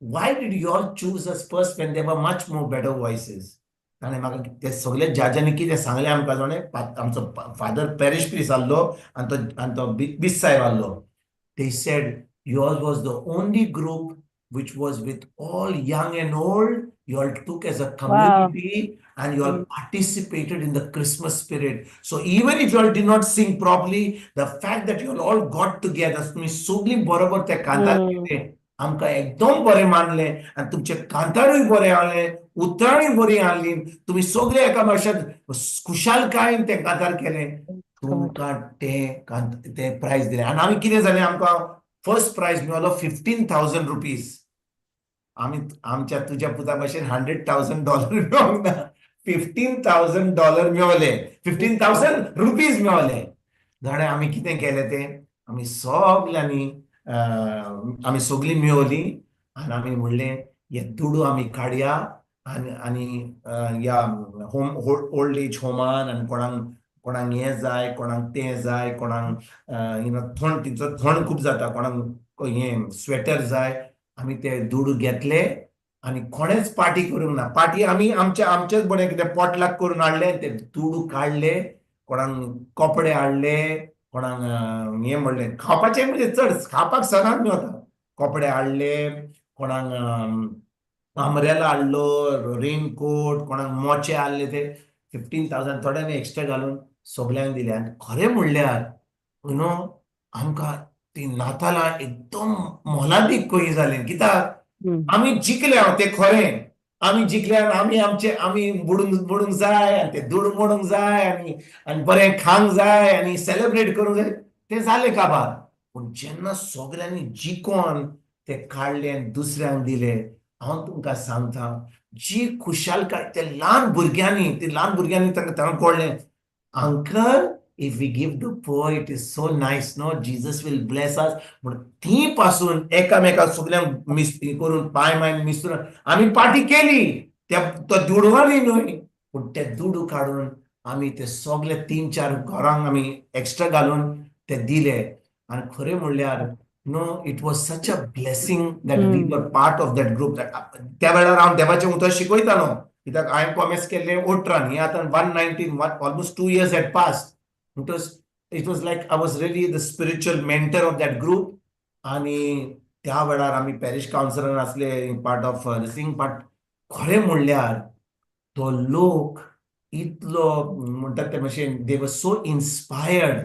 why did you all choose us first when there were much more better voices ताणें म्हाका ते सगळे जजांनी कितें सांगलें आमकां जाणें आमचो फादर पॅरिश प्रीस्ट आहलो आनी तो बीस साहेब आहलो they said yours was the only group which was with all young and old you all took as a community and you all participated in the Christmas spirit so even if you all did not sing properly the fact that you all got together तुम्ही सगळीं बरोबर ते कांतार केले आमकां एकदम बरें मानलें आनी तुमचे कांतारूय बरें आहलें उतरांय बरीं आहलीं तुमी सगळे एका भाशेन खुशालकायेन तें कांतार केलें तुमकां तें प्रायज दिलें आनी आमी कितें जालें आमकां फर्स्ट प्रायज मेवलो 15,000 रुपीज आमी आमच्या तुज्या पुता भाशेन $100,000 मेळोंक ना $15,000 मेवले 15,000 रुपीज मेवले जाणें आमी कितें केलें तें आमी सगल्यांनी आमी सगळीं मेवलीं आनी आमी म्हणलें हें दुडू आमी काडया आणि या ओल्ड एज होमान आणि कोणाक हे जाय कोणाक ते जाय कोणाक थंड तिचो थंड खूप जाता कोणाक हे स्वेटर जाय आमी ते दूड घेतले आणि कोणेच पार्टी करूंक ना पार्टी आमी आमचेच बरें कितें पोटलाक करून हाडले ते दूड काडले कोणाक कपडे हाडले कोणाक हे म्हणले खावपाचें म्हणजे चड खावपाक सदांच मेळटा कपडे हाडले कोणाक अम्ब्रेला हाडलो रेनकोट कोणाक मोचे हाडले ते 15,000 थोड्यांनी एक्स्ट्रा घालून सगळ्यांक दिले आनी खरें म्हणल्यार आमकां ती नातालां एकदम मोलादीक कशी जाली कित्याक आमी जिखले ते खरें आमी जिखल्यार आमी बुडूंक जाय आनी ते दूड मोडूंक जाय आनी बरें खावंक जाय आनी सेलिब्रेट करूंक जाय ते जालें काबार पूण जेन्ना सगळ्यांनी जिखोन ते काडले आनी दुसऱ्यांक दिले हांव तुमकां सांगता जी खुशालकाय ते ल्हान भुरग्यांनी तांकां कळ्ळें uncle if we give to poor it is so nice no Jesus will bless us म्हण ती पासून एकामेकाक सगळ्यांक करून पांय मायन मिसळून आमी पार्टी केली तो दुडवानी न्हय पूण ते दुडू काडून आमी ते सगळे 3-4 घरांक आमी एक्स्ट्रा घालून ते दिले आनी खरें म्हणल्यार it was such a blessing that we were part of that group त्या वेळार हांव देवाचें उतर शिकयतालो कित्याक हांवें कॉमर्स केल्लें 18 आतां 119 almost 2 years had passed it was like I was really the spiritual mentor of that group आणि त्या वेळार आमी पॅरिश काउन्सिलर आसले पार्ट ऑफ सिंग बट खरें म्हणल्यार तो लोक इतलो म्हणटात ते भशेन दे वर so inspired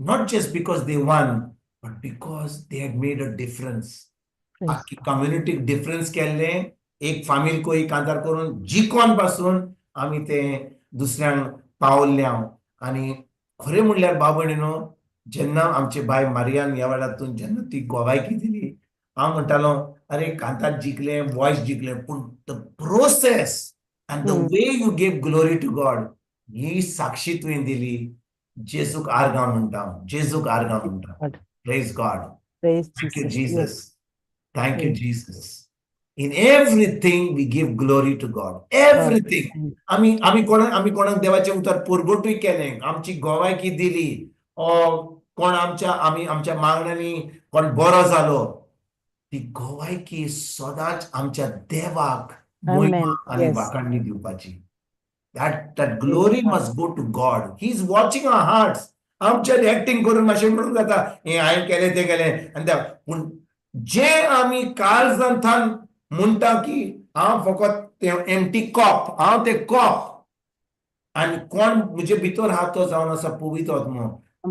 not just because they one but because they had made a difference आख्खी कम्युनिटीक डिफरन्स केल्लें एक फामील कोई कांतार करून जिखोन पासून आमी ते दुसऱ्यांक पावल्ले हांव आनी खरें म्हणल्यार भाव भयणीनो जेन्ना आमचे बाय मारियान ह्या वेळार जेन्ना ती गोवायकी दिली हांव म्हणटालो अरे कांतार जिखले वॉयस जिखले पूण the process and the way you gave glory to God ही साक्षी तुवें दिली जेजूक आर्गां म्हणटा जेजूक आर्गां म्हणटा praise God thank you Jesus thank you Jesus In everything we give glory to God. Everything. आमी कोणाक देवाचें उतर पुरगुटूय केलें आमची गोवायकी दिली कोण आमच्या मागण्यांनी कोण बरो जालो ती गोवायकी सदांच आमच्या देवाक महिमा आनी वाखाणणी दिवपाची that glory must go to God. He is watching our hearts. आमच्या एक्टिंग करून मातशें म्हणूंक जाता हें हांवें केलें तें केलें आनी पूण जे आमी काळजांतल्यान म्हणटा की हांव फकत ते एम्प्टी कॉप हांव ते कॉप आनी कोण म्हजे भितर आहा तो जावन आसा पवित्र आत्मो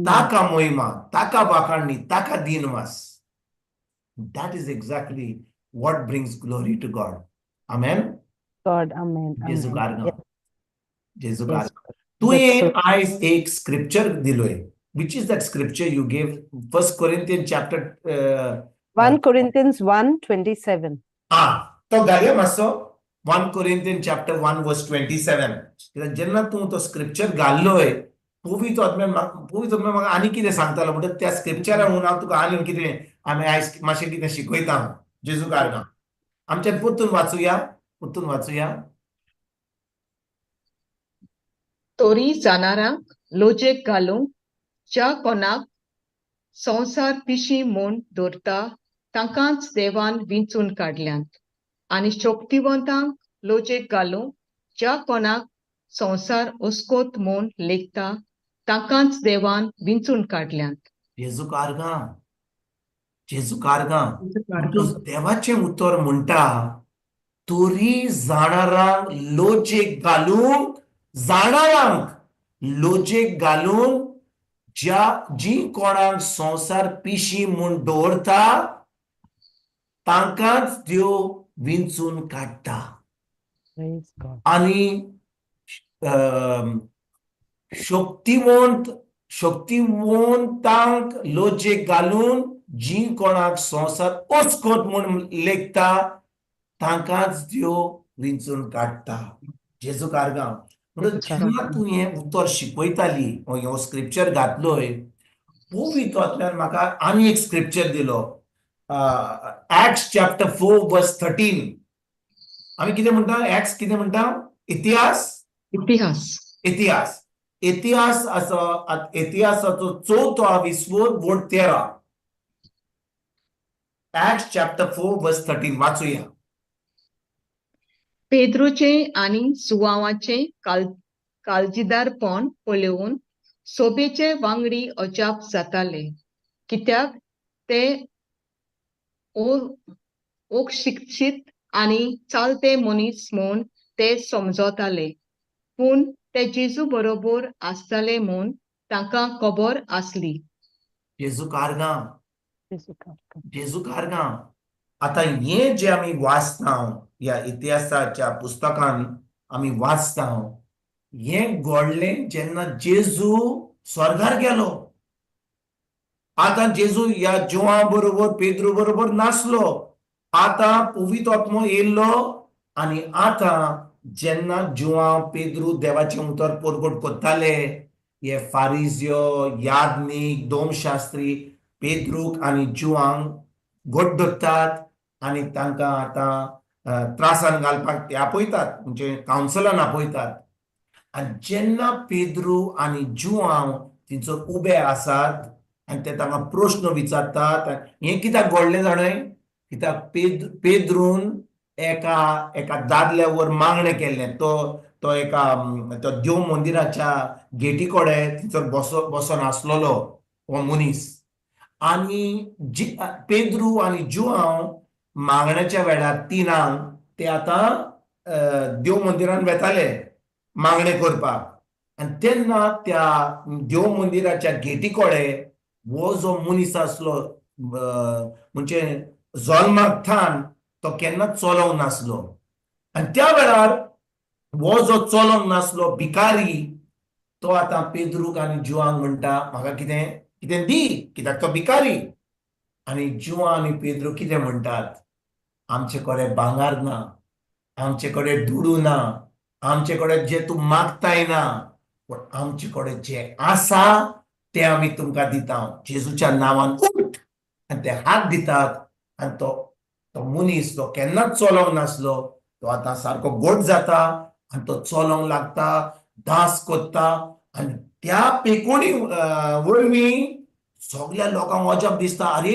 ताका महिमा ताका वाखाणणी ताका दिनवास that is exactly what brings glory to God. Amen. God, amen. जेजू कारगा जेजू कारगा तुवें आयज एक scripture दिलोय which is that scripture you gave 1 Corinthians chapter 1 Corinthians 1:27. तो घालया मातसो 1 Corinthians chapter 1 verse 27 जेन्ना तूं तो स्क्रिप्चर घाल्लोय पवित्र आत्म्यान म्हाका आनी कितें सांगतालो म्हणटा त्या स्क्रिप्चरान म्हणून हांव तुका आनी कितें आमी आयज मातशें कितें शिकयता जेजू कारगा आमच्या पुतून वाचूया तोरी जाणारांक लोजेक घालूंक ज्या कोणाक संवसार पिशी म्हूण दवरता तांकांच देवान विंचून काडल्यात आनी शक्तिवंतांक लोजेक घालूंक ज्या कोणाक संवसार ओस्कोत म्हूण लेखता तांकांच देवान विंचून काडल्यात जेजू कारगा देवाचें उतर म्हणटा तोरी जाणारांक लोजेक घालूंक जी कोणाक संवसार पिशी म्हूण दवरता तांकांच देव विंचून काडटा आनी शक्तिवंतांक लोजेक घालून जी कोणाक संवसार ओस्कोत म्हूण लेखता तांकांच देव विंचून काडटा जेजू कारगा म्हणून जेन्ना तूं हें उतर शिकयताली हो स्क्रिप्चर घातलोय पवित्र आत्म्यान म्हाका आनी एक स्क्रिप्चर दिलो Acts chapter 4 verse 13 आम्ही कितें म्हणटा एक्स कितें म्हणटा इतिहास इतिहास इतिहास इतिहासाचो 4वा विस्वो वोट 13 Acts chapter 4 verse 13 वाचूया. पेद्रूचे आणि सुवावाचे काळजीदारपण पळोवन सोबेचे वांगडी अजाप जाताले, कित्याक ते शिक्षित आणि चालते मनीस म्हूण ते समजताले, पूण ते जेजू बरोबर आसताले म्हूण तांकां खबर आसली. जेजू कारगा जेजू कारगा. जेजू कारगा. आता हे जे आम्ही वाचता या इतिहासाच्या पुस्तकान आम्ही वाचता हे घडलें जेन्ना जेजू स्वर्गार गेलो. आता जेजू या जोआ बरोबर पेद्रू बरोबर नासलो. आता पवित्र आत्मो येयल्लो आणि आता जेन्ना जोआ पेद्रू देवाचे उतर परगट करताले, हे फारिजियो याजनीक धर्मशास्त्री पेद्रूक आणि जोआंक घट धरतात आणि तांकां आता त्रासान घालपाक ते आपयतात, म्हणजे कावन्सिलान आपयतात. आणि जेन्ना पेद्रू आणि जोआंव थंयसर उबे आसात आणि ते तांकां प्रश्न विचारतात, हे कित्याक घडलें जाणय, कित्याक पेद्रून एका दादल्या वर मागणें केल्लें. तो एका तो देव मंदिराच्या गेटी कडेन थंयसर बसून आसलेलो हो मनीस. आणि पेद्रू आणि जोआंव मागण्याच्या वेळार तिनांक ते आता देव मंदिरान वेताले मागणे करपाक. आणि तेन्ना त्या देव मंदिराच्या गेटी कडेन हो जो मनीस आसलो, म्हणजे जल्माक थान तो केन्नाच चलोंक नासलो. आणि त्या वेळार हो जो चलोंक नासलो भिकारी तो आता पेद्रूक आणि जोआंक म्हणटा, म्हाका कितें कितें दी, कित्याक तो भिकारी. आणि जोआ आणि पेद्रू कितें म्हणटात, आमचे कडेन भांगार ना, आमचे कडेन दुडू ना, आमचे कडेन जे तूं मागताय ना, पण आमचे कडेन जे आसा ते आमी तुमकां दिता. जेजूच्या नांवान उठ. आणि ते हात दितात आणि तो मनीस तो केन्नाच चलोंक नासलो, तो आता सारको गोट जाता आणि तो चलोंक लागता, दास कोत्ता. आणि त्या पेकोणी वरवीं सगळ्या लोकांक अजाप दिसता, अरे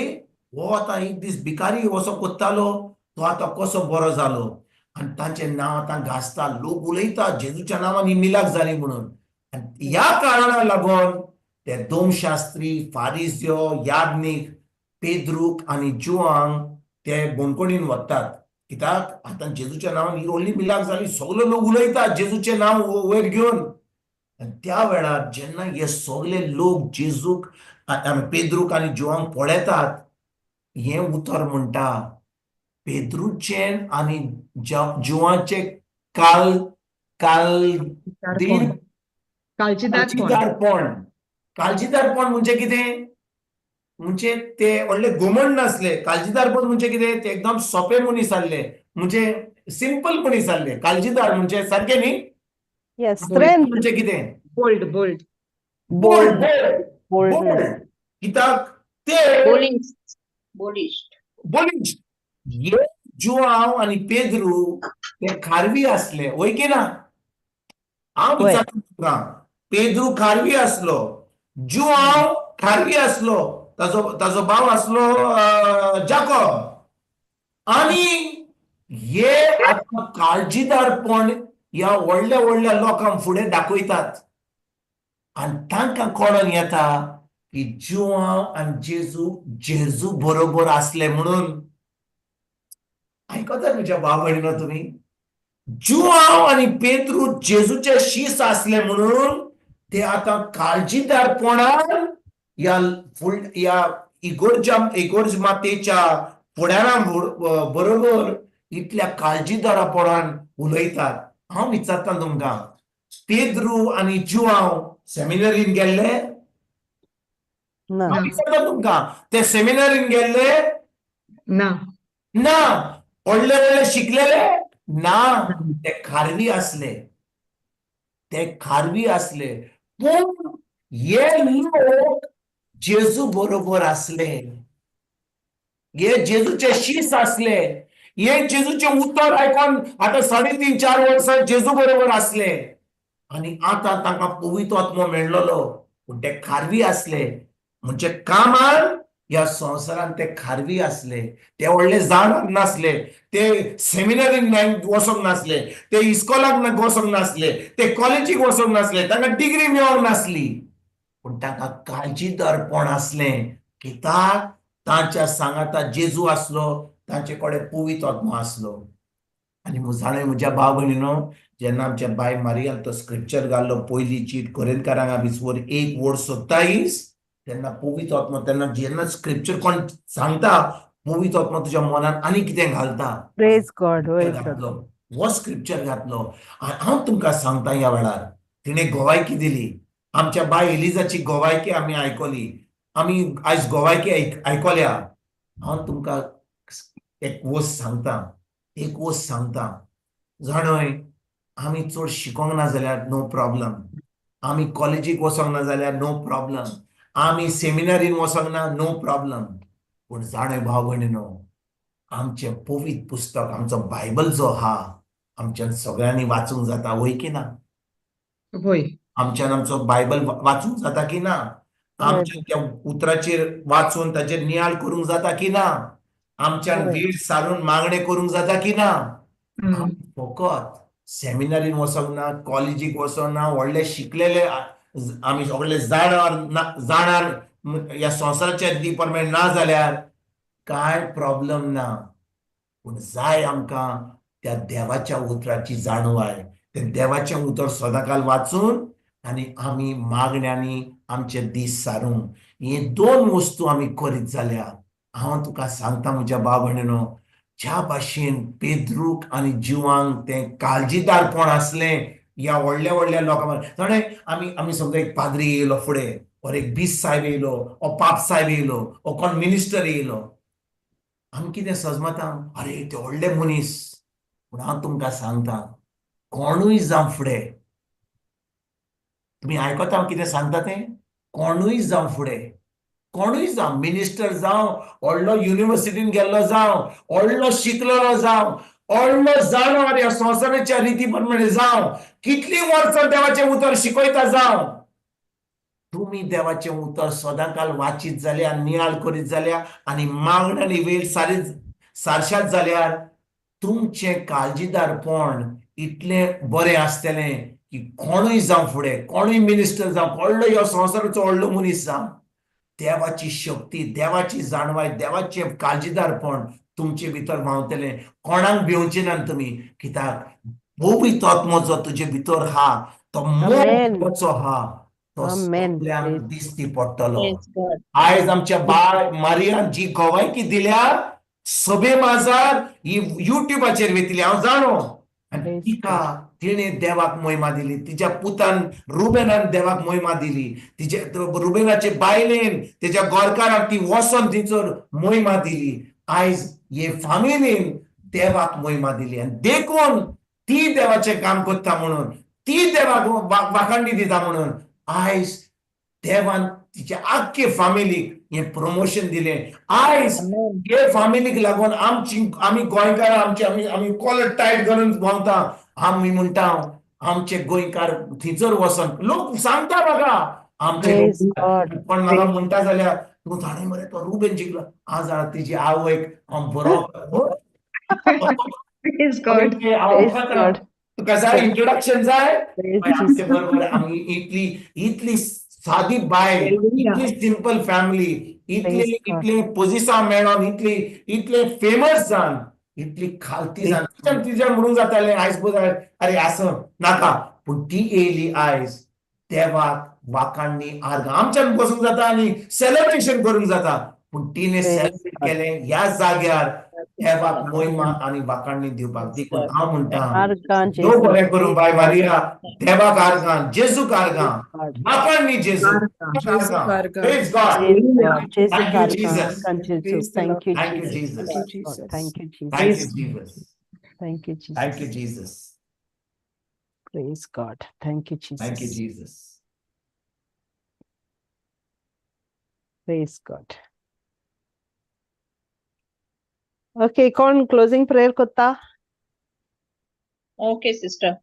हो आता एक दीस भिकारी असो कोत्तालो, तो आता कसो बरो जालो. आणि तांचे नांव आतां घासता, लोक उलयता जेजूच्या नांवान ही मिलाक जाली म्हणून. आणि ह्या कारणाक लागून ते धर्मशास्त्री फारिजियो याजनीक पेद्रूक आणि जोआंक ते बोंडकोणीन वतात, कित्याक आतां जेजूच्या नांवान ही व्हडली मिलाक जाली, सगळे लोक उलयता जेजूचे नांव वयर घेवन. आणि त्या वेळार जेन्ना हे सगळे लोक जेजूक पेद्रूक आणि जोआंक पळयतात, हे उतर म्हणटा पेद्रूचे आणि जोआंचे काळजीदारपण म्हणजे कितें, म्हणजे ते व्हडले घुमंड नासले. काळजीदारपण म्हणजे कितें, ते एकदम सोपे मनीस आसले, म्हणजे सिंपल मनीस आसले. काळजीदार म्हणजे सारखे न्ही, म्हणजे कितें बोल्ड कित्याक ते बोलिश्ट. हे जोआंव आणि पेद्रू ते खारवी आसले, वय की ना. हांव विचारता तुका, पेद्रू खारवी आसलो, जोआंव खारवी आसलो, ताजो भाव आसलो जाकोब. आणि हे आता काळजीदारपण ह्या व्हडल्या व्हडल्या लोकांक फुडें दाखयतात. आणि तांकां कळोन येता की जोआंव आणि जेजू बरोबर आसले म्हणून. आयकता म्हज्या भाव भयणीनो तुमी, जोआंव आणि पेद्रू जेजूचे शीस आसले म्हणून ते आता काळजीदारपणान या इगोर्ज मातेच्या फुडाऱ्यां बरोबर इतल्या काळजीदारपणान उलयतात. हांव विचारता तुमकां, पेद्रू आणि जोआंव सेमिनरीन गेल्ले? हांव विचारता तुमकां, ते सेमिनरीन गेल्ले? ना. व्हडले व्हडले शिकलेले ना. ते खारवी आसले. पूण हे लोक जेजू बरोबर आसले, हे जेजूचे शीस आसले, हे जेजूचे उत्तर आयकून आता 3.5-4 वर्सां जेजू बरोबर असले आणि आता तांकां पवित्र आत्मो मेळ्ळलो पूण ते खारवी असले म्हणजे कामान या संवसारान ते खारवी असले ते व्हडले जाण नासले ते सेमिनरीक वचोंक नासले ते इस्कॉलाक वचोंक नासले ते कॉलेजीक वचोंक नासले तांकां डिग्री मेळोंक नासली पूण तांकां काळजीदारपण असलें कित्याक तांच्या सांगाता जेजू असलो तांचे कडेन पवित्र आत्मो असलो आनी जाणें म्हज्या भाव भयणीनो जेन्ना आमच्या बाय मारियान तो स्क्रिप्चर घाल्लो पयली चीट कोरिंथकारांक भिसवोर 1 वड 27 तेन्ना पवित्र आत्मो तेन्ना जेन्ना स्क्रिप्चर कोण सांगता पवित्र आत्मो तुज्या मनान आनी कितें घालता प्रेज गॉड वय घातलो हो स्क्रिप्चर घातलो हांव तुमकां सांगता ह्या वेळार तिणें गोवायकी दिली आमच्या बाय एलिजाची गोवायकी आमी आयकली आमी आयज गोवायकी आयकल्या हांव तुमकां एक वस्त सांगता जाणय आमी चड शिकोंक ना जाल्यार नो प्रॉब्लम आमी कॉलेजीक वचोंक ना जाल्यार नो प्रॉब्लम आमी सेमिनारीन वचोंक ना नो प्रॉब्लम पूण जाणय भाव भयणीनो आमचें पवित्र पुस्तक आमचो बायबल जो आहा आमच्यान सगळ्यांनी वाचूंक जाता वय की ना वय आमच्यान आमचो बायबल वाचूंक जाता की ना आमच्या त्या उतराचेर वाचून ताचेर नियाळ करूंक जाता की ना आमच्यान वेळ सारून मागणे करूंक जाता की ना फकत सेमिनारीन वचोंक ना कॉलेजीक वचोंक ना व्हडले शिकलेले आमी सगळे जाणार ह्या संवसाराच्या डिपार्टमेंट ना जाल्यार काय प्रॉब्लेम ना पूण जाय आमकां त्या देवाच्या उतराची जाणवाय ते देवाचें उतर सदांकाल वाचून आनी आमी मागण्यांनी आमचे दीस सारूंक हे 2 वस्तू आमी करीत जाल्यार हांव तुका सांगता म्हज्या भाव भयणीनो ज्या भाशेन पेद्रूक आनी जिवांक तें काळजीदारपण असलें ह्या व्हडल्या लोकां जाणें आमी समजा एक पाद्री येयलो फुडें और एक बीस साहेब येयलो ओ पाप साहेब येयलो ओ कोण मिनिस्टर येयलो आमी कितें सजमता अरे ते व्हडले मनीस पूण हांव तुमकां सांगता कोणूय जावं फुडें तुमी आयकता हांव कितें सांगता तें कोणूय जावं फुडें कोणूय जावं मिनिस्टर जावं व्हडलो युनिवर्सिटीन गेल्लो जावं व्हडलो शिकलेलो जावं व्हडलो जाणवर ह्या संवसाराच्या रिती प्रमाणे जावं कितलीं वर्सां देवाचें उतर शिकयता जावं तुम्ही देवाचें उतर सदांकाल वाचीत जाल्यार नियाळ करीत जाल्यार आनी मागण्यांनी वेळ सारशात जाल्यार तुमचें काळजीदारपण इतलें बरें आसतलें की कोणूय जावं फुडें कोणूय मिनिस्टर जावं व्हडलो ह्या संवसाराचो व्हडलो मनीस जावं देवाची शक्ती देवाची जाणवाय देवाचें काळजीदारपण तुमचे भितर व्हांवतलें कोणाक भिवचें ना तुमी कित्याक पवित्र आत्मो जो तुजे भितर आहा तो मोगाचो आहा तो सगळ्यांक दिसती पडटलो आयज आमच्या बाय मारियान जी गोवायकी दिल्या सभे माझार ही युट्यूबाचेर वेतली हांव जाणो आनी तिका तिणें देवाक महिमा दिली तिच्या पुतान रुबेनान देवाक महिमा दिली तिचे रुबेनाचे बायलेन तेच्या गोरकाराक ती वचोन तिचोर महिमा दिली आयज हे फामिलीन देवाक महिमा दिली आनी देखून ती देवाचें काम करता म्हणून ती देवाक वाखाणणी दिता म्हणून आयज देवान तिच्या आख्खे फामिलीक हे प्रमोशन दिलें आयज हे फामिलीक लागून आमी गोंयकार आमी कॉलर टायट घालून भोंवता आमी म्हणटा आमचे गोंयकार थंयसर वचोन लोक सांगता म्हाका आमचे पण म्हाका म्हणटा जाल्यार तूं जाणा मरे तो रुबेन जिंकलो हांव जाणा तेजी आवयक हांव बरो तुका जाय इंट्रोडक्शन जाय आमचे बरोबर आमी इतली सादी बायल इतली सिंपल फॅमिली इतले पोजिशन मेळोन इतले फेमस जावन इतली खालती जावन तिच्या म्हणूंक जातालें आयज पळय अरे असं नाका पूण ती येयली आयज देवाक वाखाणणी आर्गां आमच्यान बसूंक जाता आनी सेलिब्रेशन करूंक जाता पूण तिणें सेलिब्रेट केलें ह्या जाग्यार देवाक महिमा आनी वाखाणणी दिवपाक देखून हांव म्हणटा देव बरें करूं बाय मारिया देवाक आर्गां जेजूक आर्गां वाखाणणी जेजू Praise God. Thank you, Jesus. Thank you, Thank you, Jesus. Jesus. Thank you, Jesus. Thank you, Jesus. Thank you, Jesus. Thank you, Jesus. Praise God. Thank you, Jesus. Thank you, Jesus. Praise God. Okay, कोण क्लोजिंग प्रेयर कोत्ता? Okay sister.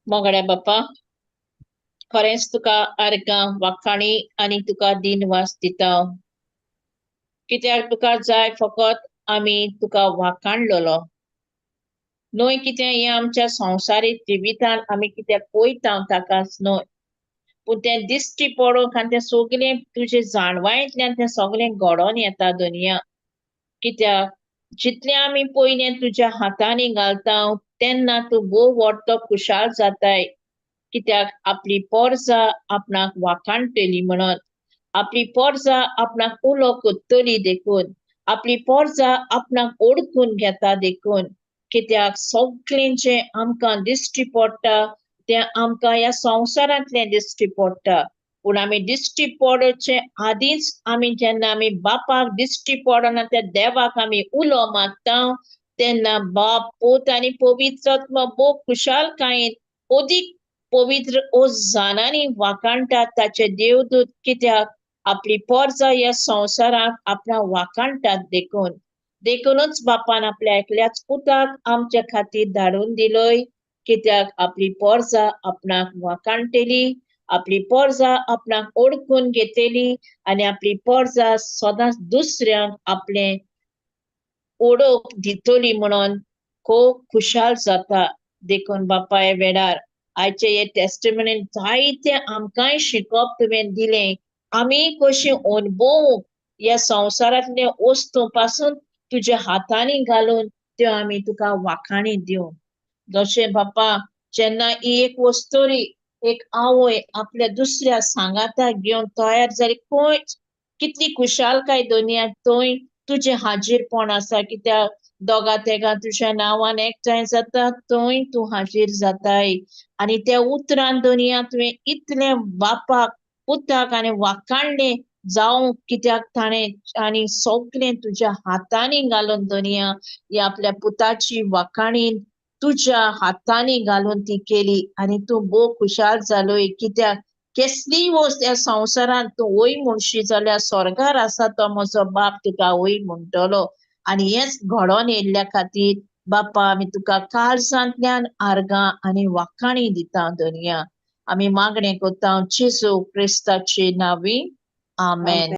मोगड्या बाप्पा, खरेंच तुका आर्गां वाखाणी आनी तुका दिनवास दिता. कित्याक तुका जाय फकत आमी तुका वाखाणलेलो. न्हय कितें हें आमच्या संवसारीक जिवितान आमी कितें पळयता ताकाच न्हय, पूण तें दिश्टी पडोवंक आनी तें सगळें तुजे जाणवायेंतल्यान तें सगळें घडोवन येता दुनिया. कित्याक जितलें आमी पयलें तुज्या हातांनी घालता तेन्ना तूं भोव व्हडलो खुशाल जाताय. कित्याक आपली पोरसां आपणाक वाखाणटली म्हणून, आपली पोरसां आपणाक उलो कोत्तली देखून, आपली पोरसां आपणाक ओळखून घेता देखून. कित्याक सगळें जें आमकां दिश्टी पडटा तें आमकां ह्या संवसारांतलें दिश्टी पडटा, पूण आमी दिश्टी पडचे आदींच आमी जेन्ना आमी बापाक दिश्टी पडना त्या देवाक आमी उलो मागता तेन्ना बाप पूत आनी पवित्र आत्मा भोव खुशालकायेन अदीक पवित्र ओजानांनी वाखाणटा ताचे देवदूत. कित्याक आपली पोरसां ह्या संवसाराक आपणाक वाखाणटात देखून. देखूनच बापान आपल्या एकल्याच पुताक आमचे खातीर धाडून दिलोय. कित्याक आपली पोरसां आपणाक वाखाणटली, आपली पोरसां आपणाक ओळखून घेतली आनी आपली पोरसां सदांच दुसऱ्यांक आपलें ओळख दितली म्हणून खूब खुशाल जाता. देखून बापा हे वेळार आयचे हे टेस्टिमनीन जायते आमकांय शिकप तुवें दिलें. आमी कशी अणभवूंक ह्या संवसारांतले वस्तू पासून तुज्या हातांनी घालून त्यो आमी तुका वाखाणी दिवं. जशें बापा जेन्ना ही एक वस्तोरी एक आवय आपल्या दुसऱ्या सांगाताक घेवन तयार जाली, खंय कितली खुशालकाय दुनियांत थंय तुजें हाजीरपण आसा. कित्याक दोगा तेगा तुज्या नांवान एकठांय जाता थंय तूं हाजीर जाताय. आनी त्या उतरान दुनिया तुवें इतलें बापाक पुताक आनी वाखाणलें जावं कित्याक ताणें आनी सगळें तुज्या हातांनी घालून दुनिया ही आपल्या पुताची वाखाणीन तुज्या हातांनी घालून ती केली आनी तूं भोव खुशाल जालोय. कित्याक कसलीय वस्त ह्या संवसारांत तूं वय म्हणशी जाल्यार स्वर्गार आसा तो म्हजो बाप तुका वय म्हणटलो. आनी हेंच घडोवन येयल्ल्या खातीर बापा आमी तुका काळजांतल्यान आर्गां आनी वाखाणी दिता दुनिया. आमी मागणें कोत्ता जेजू क्रिस्ताचे नांवीं. आमेन.